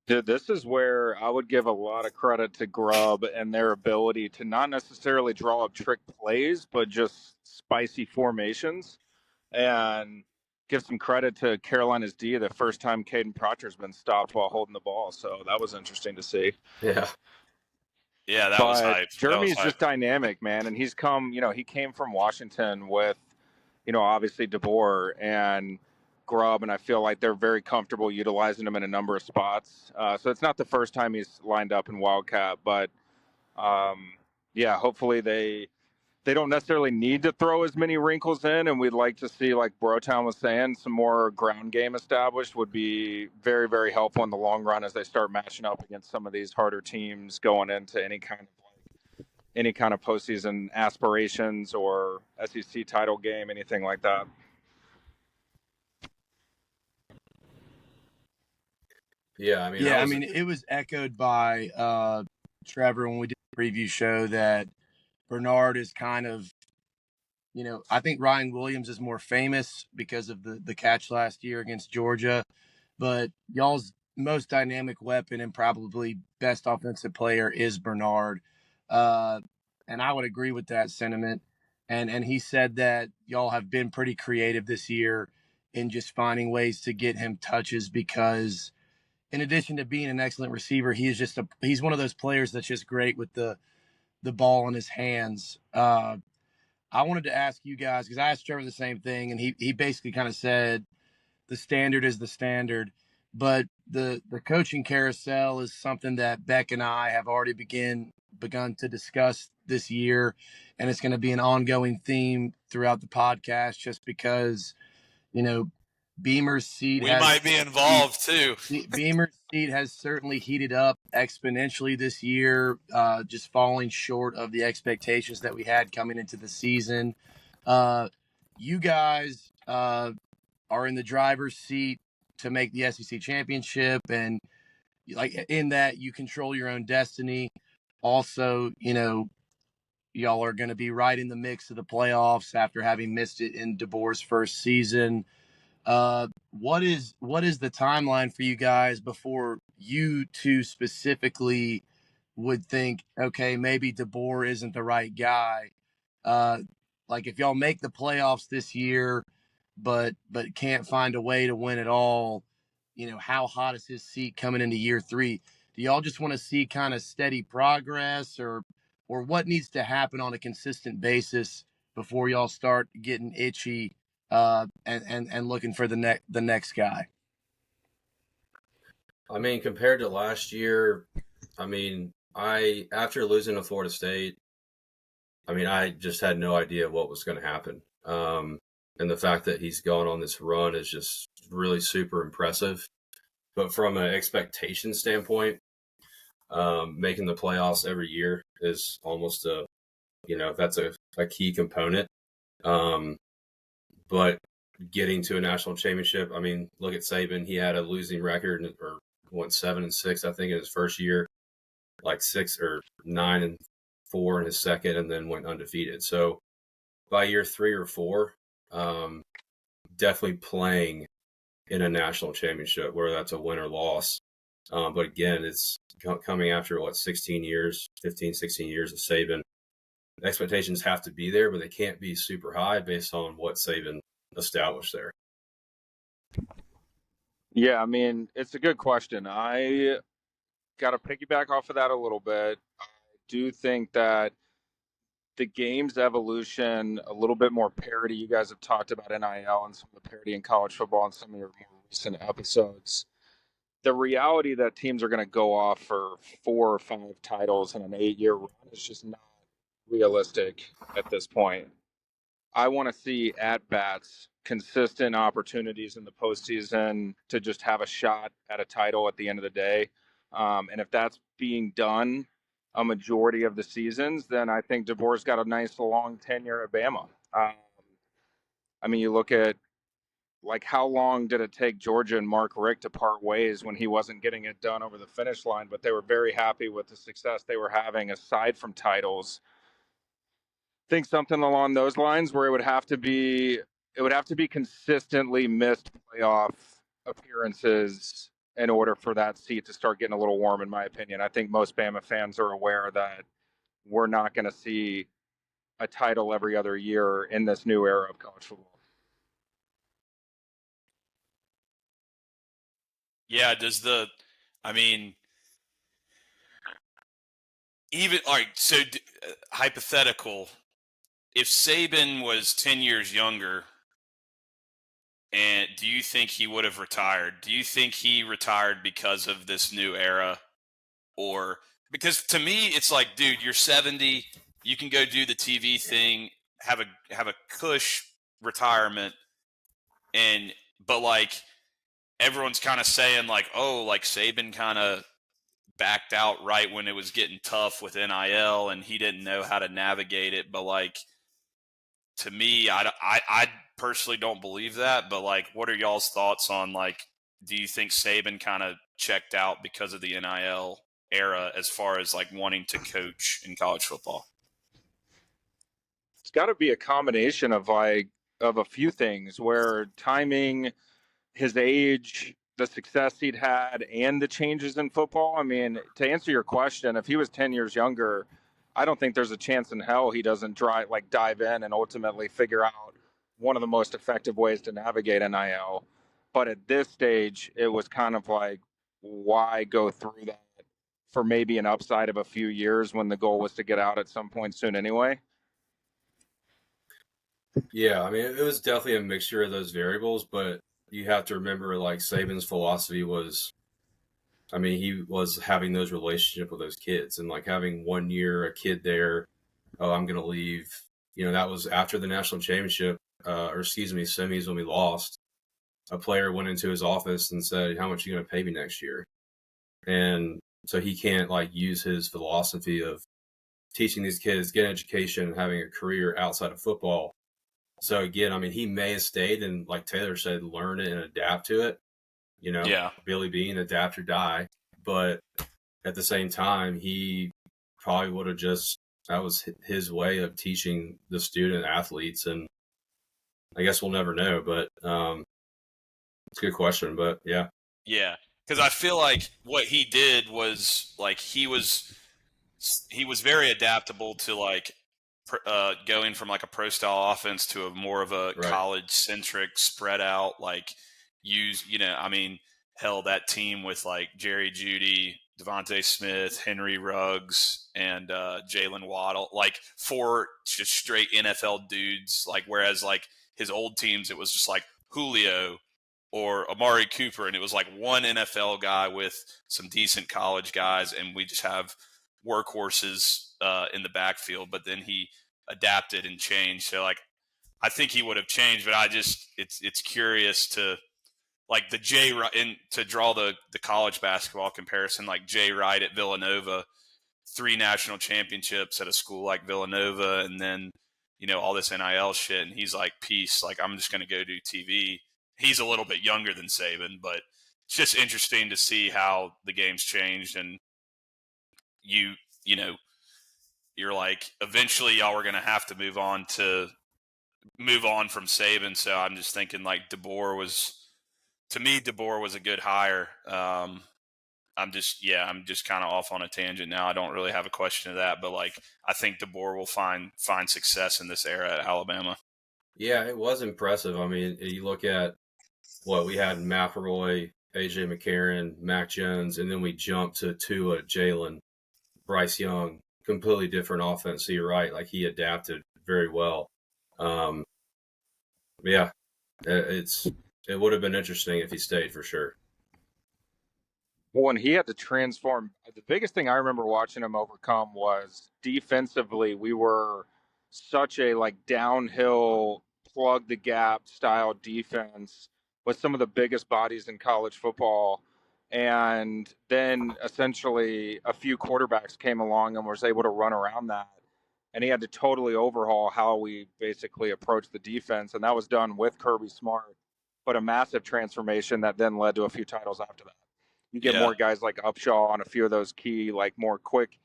Dude, this is where I would give a lot of credit to Grubb and their ability to not necessarily draw up trick plays, but just spicy formations. And give some credit to Carolina's D, the first time Caden Proctor's been stopped while holding the ball. So that was interesting to see. Yeah. Yeah, that was But hype. Jeremy's just dynamic, man. And he's come, he came from Washington with, obviously DeBoer and Grubb, and I feel like they're very comfortable utilizing him in a number of spots. So it's not the first time he's lined up in Wildcat, but hopefully they don't necessarily need to throw as many wrinkles in, and we'd like to see, like Brotown was saying, some more ground game established would be very, very helpful in the long run as they start matching up against some of these harder teams going into any kind of postseason aspirations or SEC title game, anything like that. Yeah, I mean, it was echoed by Trevor when we did the preview show that Bernard is kind of, I think Ryan Williams is more famous because of the catch last year against Georgia, but y'all's most dynamic weapon and probably best offensive player is Bernard. And I would agree with that sentiment. And he said that y'all have been pretty creative this year in just finding ways to get him touches because in addition to being an excellent receiver, he's one of those players that's just great with the ball in his hands. I wanted to ask you guys, because I asked Trevor the same thing, and he basically kind of said the standard is the standard. But the coaching carousel is something that Beck and I have already begun to discuss this year, and it's going to be an ongoing theme throughout the podcast just because, Beamer's seat might be involved too. Beamer's seat has certainly heated up exponentially this year, just falling short of the expectations that we had coming into the season. You guys are in the driver's seat to make the SEC championship, and like in that you control your own destiny. Also, y'all are going to be right in the mix of the playoffs after having missed it in DeBoer's first season. What is the timeline for you guys before you two specifically would think, okay, maybe DeBoer isn't the right guy? Like if y'all make the playoffs this year, but can't find a way to win it all, how hot is his seat coming into year 3? Do y'all just want to see kind of steady progress, or what needs to happen on a consistent basis before y'all start getting itchy and looking for the next guy? I mean, compared to last year, after losing to Florida State, I just had no idea what was going to happen. And the fact that he's gone on this run is just really super impressive. But from an expectation standpoint, making the playoffs every year is almost that's a key component. But getting to a national championship, look at Saban. He had a losing record or went 7-6, I think, in his first year, like 6 or 9-4 in his second, and then went undefeated. So by year 3 or 4, definitely playing in a national championship, whether that's a win or loss. But again, it's coming after 15, 16 years of Saban. The expectations have to be there, but they can't be super high based on what Saban established there. Yeah, it's a good question. I got to piggyback off of that a little bit. I do think that the game's evolution, a little bit more parity. You guys have talked about NIL and some of the parity in college football in some of your more recent episodes. The reality that teams are going to go off for 4 or 5 titles in an 8-year run is just not realistic at this point. I want to see at bats, consistent opportunities in the postseason to just have a shot at a title at the end of the day. And if that's being done a majority of the seasons, then I think DeBoer's got a nice long tenure at Bama. I mean, you look at like how long did it take Georgia and Mark Richt to part ways when he wasn't getting it done over the finish line, but they were very happy with the success they were having aside from titles. Think something along those lines where it would have to be consistently missed playoff appearances in order for that seat to start getting a little warm, in my opinion. I think most Bama fans are aware that we're not going to see a title every other year in this new era of college football. Yeah, I mean, even, all right, so hypothetical, if Saban was 10 years younger, and do you think he would have retired? Do you think he retired because of this new era? Or because to me, it's like, dude, you're 70, you can go do the TV thing, have a cush retirement, but like everyone's kind of saying like, oh, like Saban kind of backed out right when it was getting tough with NIL and he didn't know how to navigate it. But like, to me, I personally don't believe that. But like, what are y'all's thoughts on like, do you think Saban kind of checked out because of the NIL era as far as like wanting to coach in college football? It's got to be a combination of a few things where timing, his age, the success he'd had, and the changes in football. I mean, to answer your question, if he was 10 years younger, I don't think there's a chance in hell he doesn't dive in and ultimately figure out one of the most effective ways to navigate NIL. But at this stage, it was kind of like, why go through that for maybe an upside of a few years when the goal was to get out at some point soon anyway? Yeah, I mean, it was definitely a mixture of those variables, but you have to remember, like, Saban's philosophy was, I mean, he was having those relationships with those kids and like having 1 year, a kid there, oh, I'm going to leave. You know, that was after the national championship, semis when we lost. A player went into his office and said, how much are you going to pay me next year? And so he can't like use his philosophy of teaching these kids, get an education, and having a career outside of football. So again, I mean, he may have stayed and, like Taylor said, learn it and adapt to it. You know, Yeah. Billy Bean, adapt or die. But at the same time, he probably would have that was his way of teaching the student athletes. And I guess we'll never know, but it's a good question. But yeah. Yeah. Because I feel like what he did was like he was very adaptable to like going from like a pro style offense to a more of a Right. college centric spread out like I mean, hell, that team with like Jerry Jeudy, Devontae Smith, Henry Ruggs, and Jalen Waddle, like 4 just straight NFL dudes. Like whereas like his old teams, it was just like Julio or Amari Cooper, and it was like one NFL guy with some decent college guys, and we just have workhorses in the backfield. But then he adapted and changed. So like, I think he would have changed, but it's curious to like the to draw the college basketball comparison, like Jay Wright at Villanova, 3 national championships at a school like Villanova, and then all this NIL shit, and he's like, peace, like I'm just gonna go do TV. He's a little bit younger than Saban, but it's just interesting to see how the game's changed, and you're like, eventually y'all were gonna have to move on from Saban. So I'm just thinking like DeBoer was a good hire. I'm just kind of off on a tangent now. I don't really have a question to that, but like I think DeBoer will find success in this era at Alabama. Yeah, it was impressive. I mean, you look at what we had: McElroy, AJ McCarron, Mac Jones, and then we jumped to Tua, Jalen, Bryce Young, completely different offense. So you're right. Like, he adapted very well. Yeah, it would have been interesting if he stayed for sure. When he had to transform, the biggest thing I remember watching him overcome was defensively. We were such a downhill, plug the gap style defense with some of the biggest bodies in college football. And then essentially a few quarterbacks came along and was able to run around that. And he had to totally overhaul how we basically approach the defense. And that was done with Kirby Smart, but a massive transformation that then led to a few titles after that. You get more guys like Upshaw on a few of those key, more quick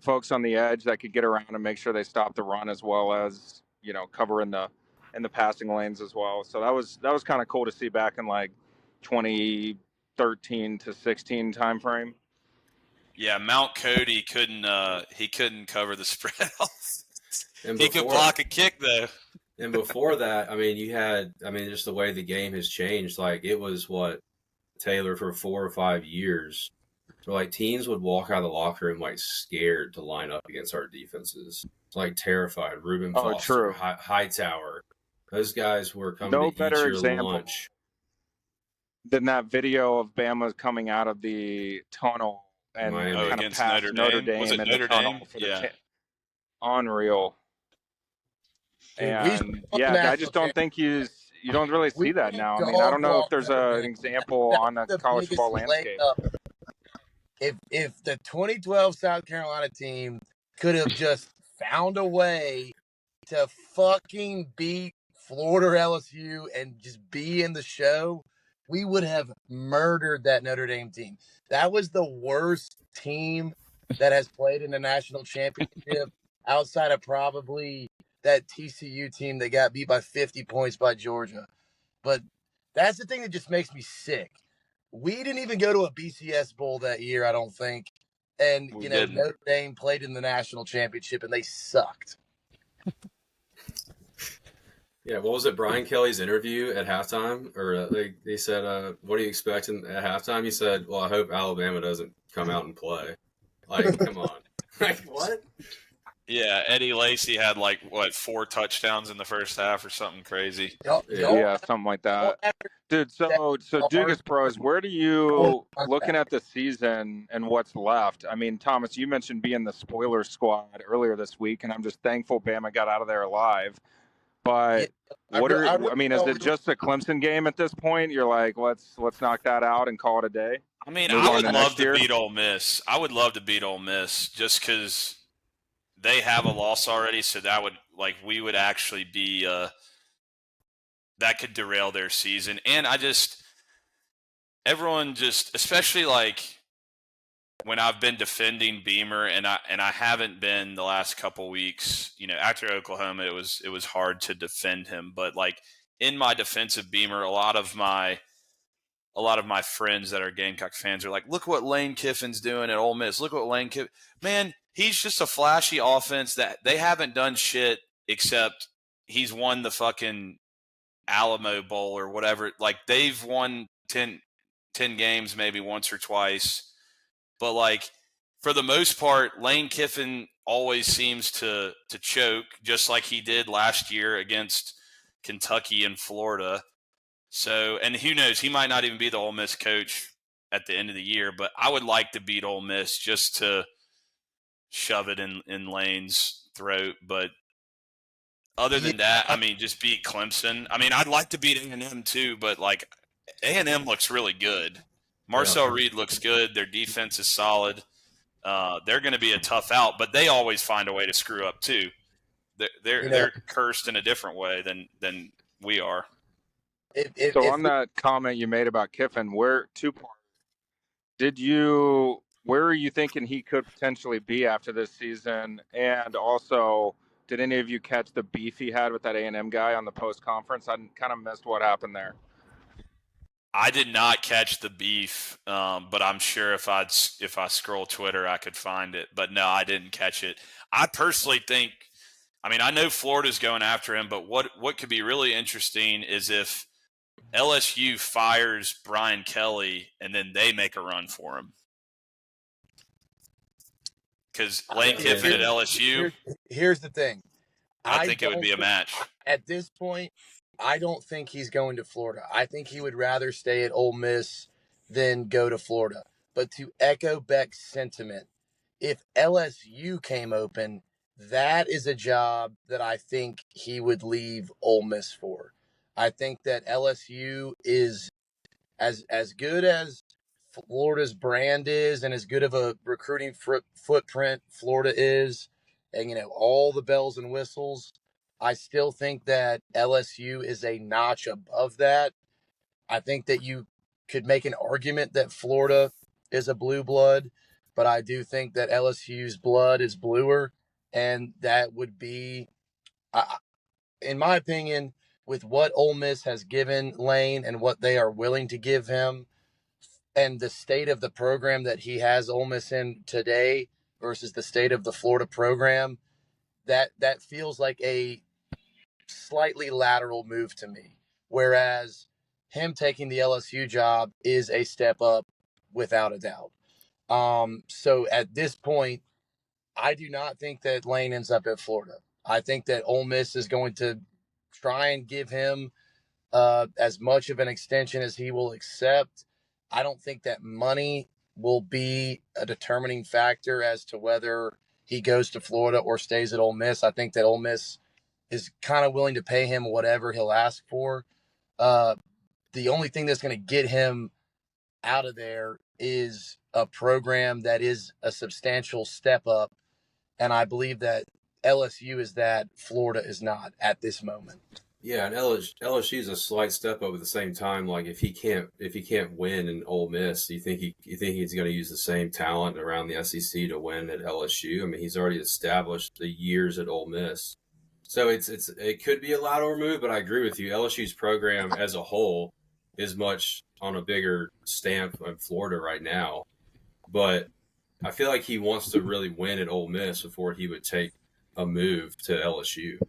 folks on the edge that could get around and make sure they stop the run, as well as cover in the passing lanes as well. So that was kind of cool to see back in 2013 to 16 time frame. Yeah, Mount Cody couldn't cover the spread. He could block a kick though. And before that, just the way the game has changed. Like, it was Taylor for 4 or 5 years. So teams would walk out of the locker room scared to line up against our defenses. Terrified. Reuben Foster, Hightower. Those guys were coming to eat your lunch. Than that video of Bama coming out of the tunnel and kind of past Notre Dame. Was it in Notre the tunnel Dame? For the unreal. And I just don't think you don't really see that now. I mean, I don't know if there's an example on the college football landscape. If the 2012 South Carolina team could have just found a way to fucking beat Florida or LSU and just be in the show, we would have murdered that Notre Dame team. That was the worst team that has played in the national championship outside of probably that TCU team that got beat by 50 points by Georgia. But that's the thing that just makes me sick. We didn't even go to a BCS Bowl that year, I don't think. And, Notre Dame played in the national championship, and they sucked. Yeah, what was it? Brian Kelly's interview at halftime, or he said, "What do you expect at halftime?" He said, "Well, I hope Alabama doesn't come out and play." Come on, what? Yeah, Eddie Lacy had 4 touchdowns in the first half or something crazy. Yeah, something like that. Dude, so Dugas Pros, where do you, looking at the season and what's left? I mean, Thomas, you mentioned being the spoiler squad earlier this week, and I'm just thankful Bama got out of there alive. But is it just a Clemson game at this point? You're like, let's knock that out and call it a day? I mean, I would love to beat Ole Miss. I would love to beat Ole Miss just because they have a loss already, so that would we would actually be that could derail their season. And everyone especially when I've been defending Beamer and I haven't been the last couple weeks, after Oklahoma it was hard to defend him, but in my defense of Beamer, a lot of my friends that are Gamecock fans are like, look what Lane Kiffin's doing at Ole Miss. Look what Lane Kiffin. Man, he's just a flashy offense that they haven't done shit except he's won the fucking Alamo Bowl or whatever. They've won 10 games maybe once or twice. But for the most part, Lane Kiffin always seems to choke, just like he did last year against Kentucky and Florida. So, and who knows, he might not even be the Ole Miss coach at the end of the year, but I would like to beat Ole Miss just to shove it in Lane's throat. But other than that, I mean, just beat Clemson. I mean, I'd like to beat A&M too, but A&M looks really good. Marcel Reed looks good. Their defense is solid. They're going to be a tough out, but they always find a way to screw up too. They're cursed in a different way than we are. On that comment you made about Kiffin, where are you thinking he could potentially be after this season? And also, did any of you catch the beef he had with that A&M guy on the post conference? I kind of missed what happened there. I did not catch the beef, but I'm sure if I scroll Twitter, I could find it. But no, I didn't catch it. I personally think, I know Florida's going after him, but what could be really interesting is if LSU fires Brian Kelly and then they make a run for him. Because Lane Kiffin at LSU, Here's the thing. I think it would be a match. At this point, I don't think he's going to Florida. I think he would rather stay at Ole Miss than go to Florida. But to echo Beck's sentiment, if LSU came open, that is a job that I think he would leave Ole Miss for. I think that LSU is as good as Florida's brand is, and as good of a recruiting footprint Florida is, and all the bells and whistles. I still think that LSU is a notch above that. I think that you could make an argument that Florida is a blue blood, but I do think that LSU's blood is bluer, and that would be, in my opinion, with what Ole Miss has given Lane and what they are willing to give him, and the state of the program that he has Ole Miss in today versus the state of the Florida program, that feels like a slightly lateral move to me. Whereas him taking the LSU job is a step up without a doubt. So at this point, I do not think that Lane ends up at Florida. I think that Ole Miss is going to try and give him as much of an extension as he will accept. I don't think that money will be a determining factor as to whether he goes to Florida or stays at Ole Miss. I think that Ole Miss is kind of willing to pay him whatever he'll ask for. The only thing that's going to get him out of there is a program that is a substantial step up. And I believe that LSU is that, Florida is not at this moment. Yeah, and LSU is a slight step up at the same time. Like if he can't win in Ole Miss, you think he's going to use the same talent around the SEC to win at LSU? I mean, he's already established the years at Ole Miss, so it could be a lateral move. But I agree with you. LSU's program as a whole is much on a bigger stamp in Florida right now, but I feel like he wants to really win at Ole Miss before he would take a move to LSU.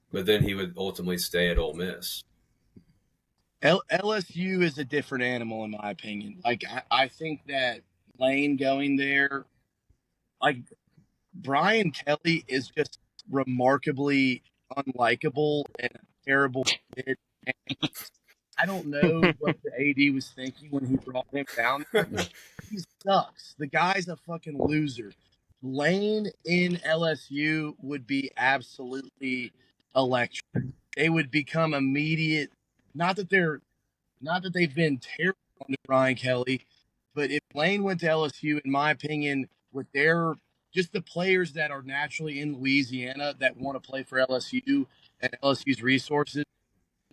But then he would ultimately stay at Ole Miss. LSU is a different animal, in my opinion. Like, I think that Lane going there, like, Brian Kelly is just remarkably unlikable and a terrible kid. And I don't know what the AD was thinking when he brought him down there. He sucks. The guy's a fucking loser. Lane in LSU would be absolutely electric. They would become immediate. Not that they've been terrible under Brian Kelly, but if Lane went to LSU, in my opinion, with their just the players that are naturally in Louisiana that want to play for LSU and LSU's resources,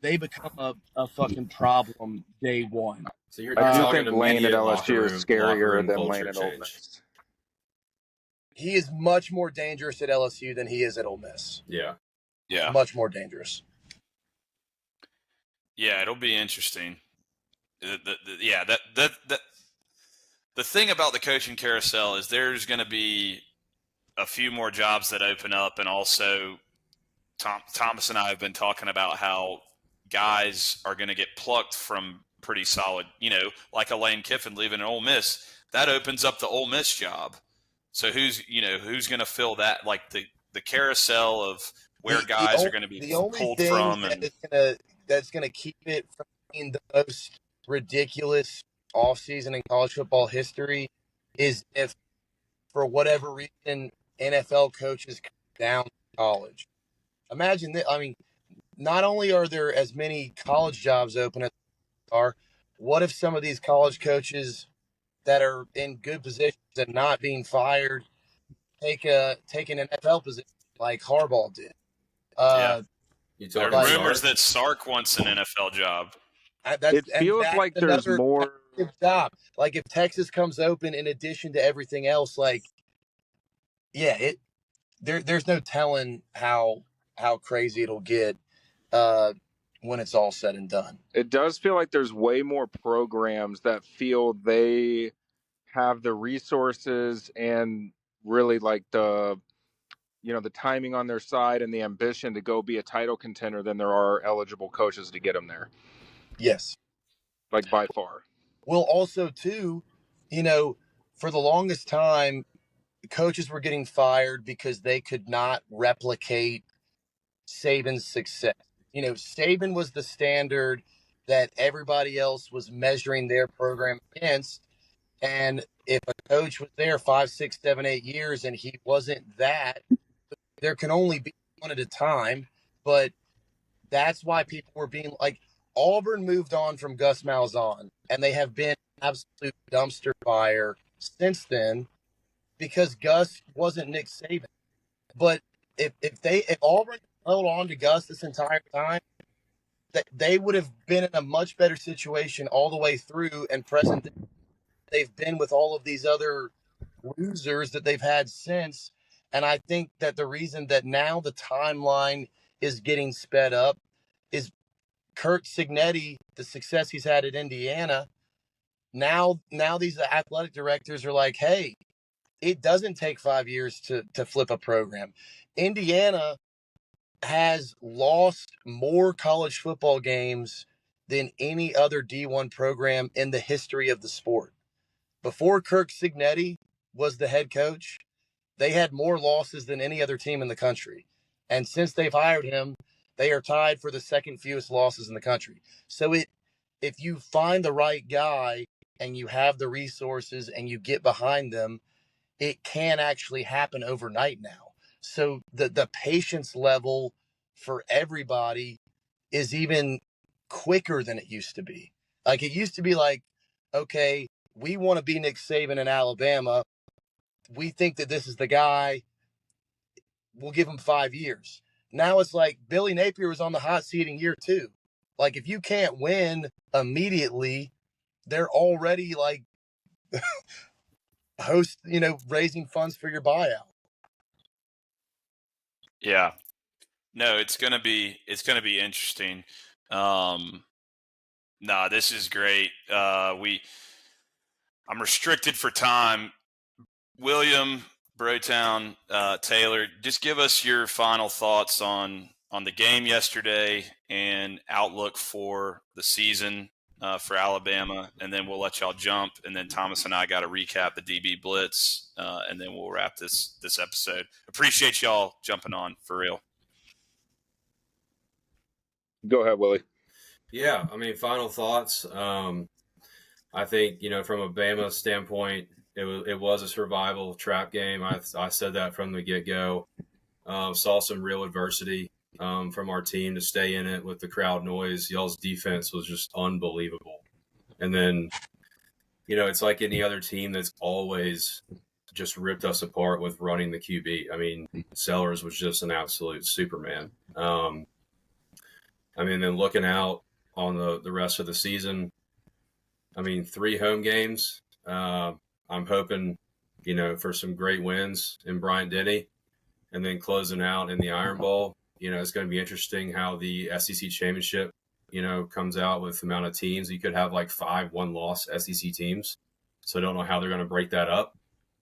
they become a fucking problem day one. So you're I do talking think Lane at LSU is scarier than culture Lane at Ole change. Miss. He is much more dangerous at LSU than he is at Ole Miss. Yeah. Yeah. Much more dangerous. Yeah, it'll be interesting. The thing about the coaching carousel is there's going to be a few more jobs that open up, and also Thomas and I have been talking about how guys are going to get plucked from pretty solid, like a Lane Kiffin leaving Ole Miss. That opens up the Ole Miss job. So who's going to fill that, like the carousel of where guys are going to be pulled from? That's going to keep it from being the most ridiculous offseason in college football history is if, for whatever reason, NFL coaches come down to college. Imagine that. I mean, not only are there as many college jobs open as there are, what if some of these college coaches that are in good positions and not being fired take an NFL position like Harbaugh did? Yeah. There are rumors that Sark wants an NFL job. It feels like there's more job. Like if Texas comes open, in addition to everything else, there's no telling how crazy it'll get when it's all said and done. It does feel like there's way more programs that feel they have the resources and really like the timing on their side and the ambition to go be a title contender than there are eligible coaches to get them there. Yes. Like by far. Well, also too, for the longest time, coaches were getting fired because they could not replicate Saban's success. Saban was the standard that everybody else was measuring their program against. And if a coach was there 5, 6, 7, 8 years and he wasn't that, there can only be one at a time. But that's why people were being like, Auburn moved on from Gus Malzahn, and they have been absolute dumpster fire since then because Gus wasn't Nick Saban. But if Auburn held on to Gus this entire time, that they would have been in a much better situation all the way through and present. They've been with all of these other losers that they've had since. And I think that the reason that now the timeline is getting sped up is Kurt Signetti, the success he's had at Indiana. Now these athletic directors are like, hey, it doesn't take 5 years to flip a program. Indiana has lost more college football games than any other D1 program in the history of the sport. Before Kirk Signetti was the head coach, they had more losses than any other team in the country. And since they've hired him, they are tied for the second fewest losses in the country. So if you find the right guy and you have the resources and you get behind them, it can actually happen overnight now. So the patience level for everybody is even quicker than it used to be. Like it used to be like, okay, we want to be Nick Saban in Alabama. We think that this is the guy. We'll give him 5 years. Now it's like Billy Napier was on the hot seat in year 2. Like if you can't win immediately, they're already like raising funds for your buyout. Yeah. No, it's gonna be interesting. This is great. I'm restricted for time. William, Brotown, Taylor, just give us your final thoughts on the game yesterday and outlook for the season for Alabama, and then we'll let y'all jump, and then Thomas and I got to recap the DB Blitz, and then we'll wrap this episode. Appreciate y'all jumping on, for real. Go ahead, Willie. Yeah, I mean, final thoughts. I think, from a Bama standpoint, it was a survival trap game. I said that from the get-go. Saw some real adversity from our team to stay in it with the crowd noise. Y'all's defense was just unbelievable. And then, it's like any other team that's always just ripped us apart with running the QB. I mean, Sellers was just an absolute Superman. Then looking out on the rest of the season, 3 home games. I'm hoping, for some great wins in Bryant-Denny, and then closing out in the Iron Bowl. It's going to be interesting how the SEC championship, comes out with the amount of teams. You could have like 5 one-loss SEC teams. So I don't know how they're going to break that up.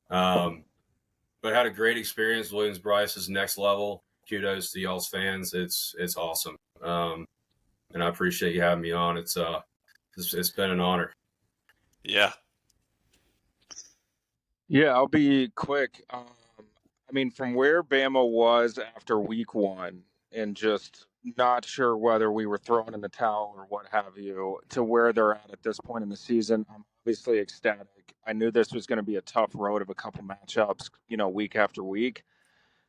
But had a great experience. Williams-Brice is next level. Kudos to y'all's fans. It's awesome. And I appreciate you having me on. It's been an honor. Yeah. Yeah, I'll be quick. From where Bama was after week 1 and just not sure whether we were throwing in the towel or what have you, to where they're at this point in the season, I'm obviously ecstatic. I knew this was going to be a tough road of a couple matchups, week after week.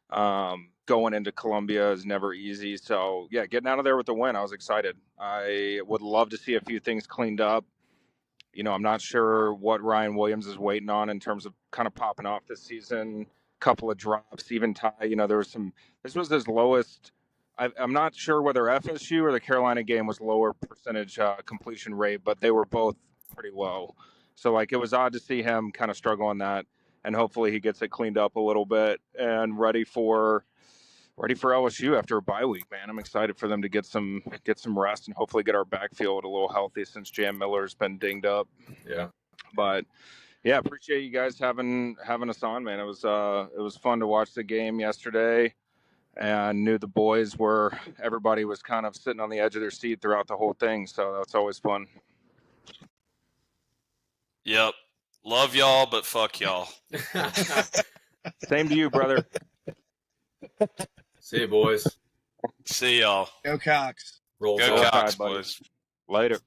Going into Columbia is never easy. So, yeah, getting out of there with the win, I was excited. I would love to see a few things cleaned up. I'm not sure what Ryan Williams is waiting on in terms of kind of popping off this season. Couple of drops, even Ty. There was this was his lowest. I'm not sure whether FSU or the Carolina game was lower percentage completion rate, but they were both pretty low. So, it was odd to see him kind of struggle on that. And hopefully he gets it cleaned up a little bit and ready for LSU after a bye week, man. I'm excited for them to get some rest and hopefully get our backfield a little healthy since Jam Miller's been dinged up. Yeah. But yeah, appreciate you guys having us on, man. It was fun to watch the game yesterday, and knew everybody was kind of sitting on the edge of their seat throughout the whole thing. So that's always fun. Yep. Love y'all, but fuck y'all. Same to you, brother. See you, boys. See y'all. Go Cox. Roll Go Roll Tide. Cox, Tide, buddy. boys. Later.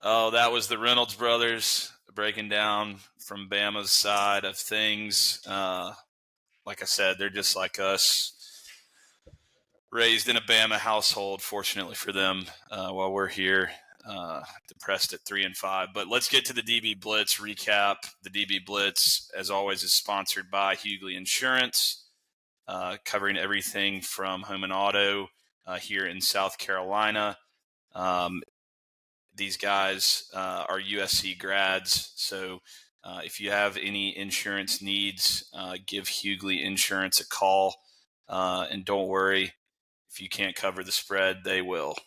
Oh, that was the Reynolds brothers breaking down from Bama's side of things. Like I said, they're just like us. Raised in a Bama household, fortunately for them, while we're here, depressed at 3-5. But let's get to the DB Blitz recap. The DB Blitz, as always, is sponsored by Hughley Insurance, covering everything from home and auto here in South Carolina. These guys are USC grads, so if you have any insurance needs, give Hughley Insurance a call, and don't worry. If you can't cover the spread, they will.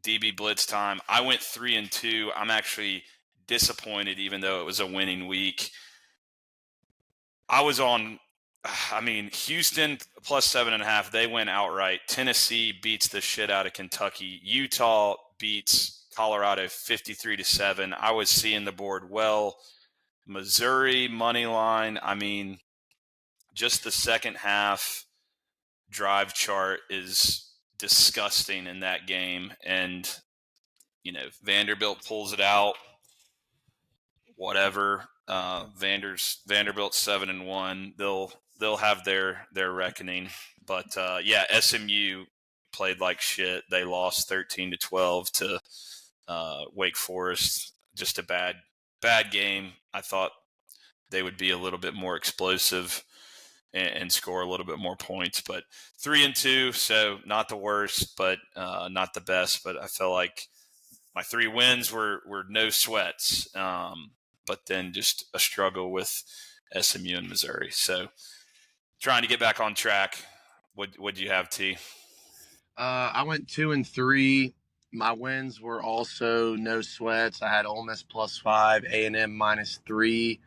DB Blitz time. I went 3-2. I'm actually disappointed, even though it was a winning week. I was on, Houston plus 7.5. They went outright. Tennessee beats the shit out of Kentucky. Utah beats Colorado 53-7. I was seeing the board well. Missouri money line. Just the second half drive chart is disgusting in that game, and Vanderbilt pulls it out. Whatever. Vanderbilt 7-1. They'll have their reckoning. But SMU played like shit. They lost 13-12 to Wake Forest. Just a bad game. I thought they would be a little bit more explosive and score a little bit more points. But 3-2, so not the worst, but not the best. But I felt like my 3 wins were no sweats, but then just a struggle with SMU and Missouri. So trying to get back on track. What'd you have, T? I went 2-3. My wins were also no sweats. I had Ole Miss +5, A&M -3.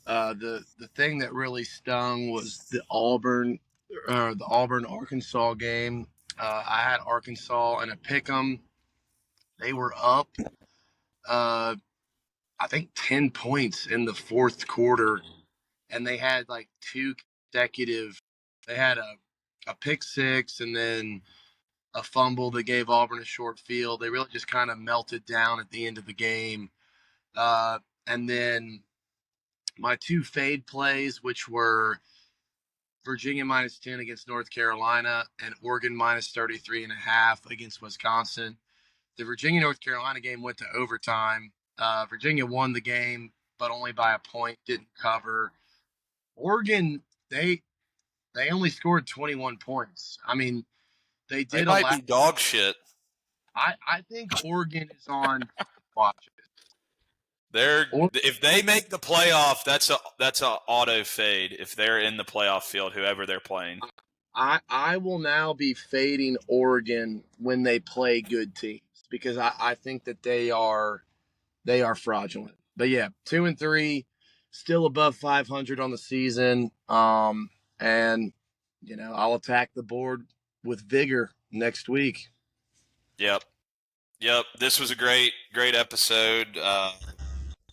The thing that really stung was the Auburn Arkansas game. I had Arkansas in a pick'em. They were up, I think 10 points in the fourth quarter, and they had like 2 consecutive. They had a pick six and then a fumble that gave Auburn a short field. They really just kind of melted down at the end of the game. And then my 2 fade plays, which were Virginia -10 against North Carolina and Oregon -33.5 against Wisconsin. The Virginia-North Carolina game went to overtime. Virginia won the game, but only by a point, didn't cover. Oregon, they only scored 21 points. They They did might allow. be dog shit. I think Oregon is on watch it. If they make the playoff, that's a auto fade. If they're in the playoff field, whoever they're playing. I will now be fading Oregon when they play good teams because I think that they are fraudulent. But yeah, 2-3, still above 500 on the season. And I'll attack the board with vigor next week. Yep. This was a great episode.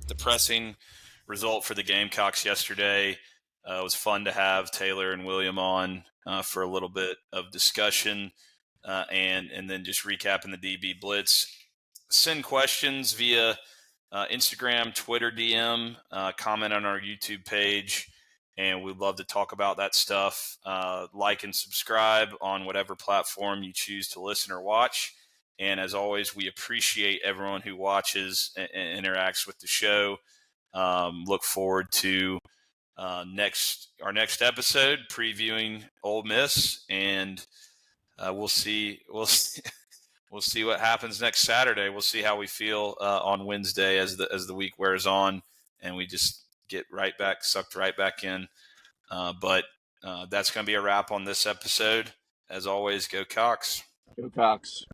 Depressing result for the Gamecocks yesterday. It was fun to have Taylor and William on for a little bit of discussion and then just recapping the DB Blitz. Send questions via Instagram, Twitter DM, comment on our YouTube page, and we'd love to talk about that stuff. Like and subscribe on whatever platform you choose to listen or watch. And as always, we appreciate everyone who watches and interacts with the show. Look forward to our next episode previewing Ole Miss, and we'll see what happens next Saturday. We'll see how we feel on Wednesday as the week wears on, and we just get sucked right back in. But that's going to be a wrap on this episode. As always, go Cox. Go Cox.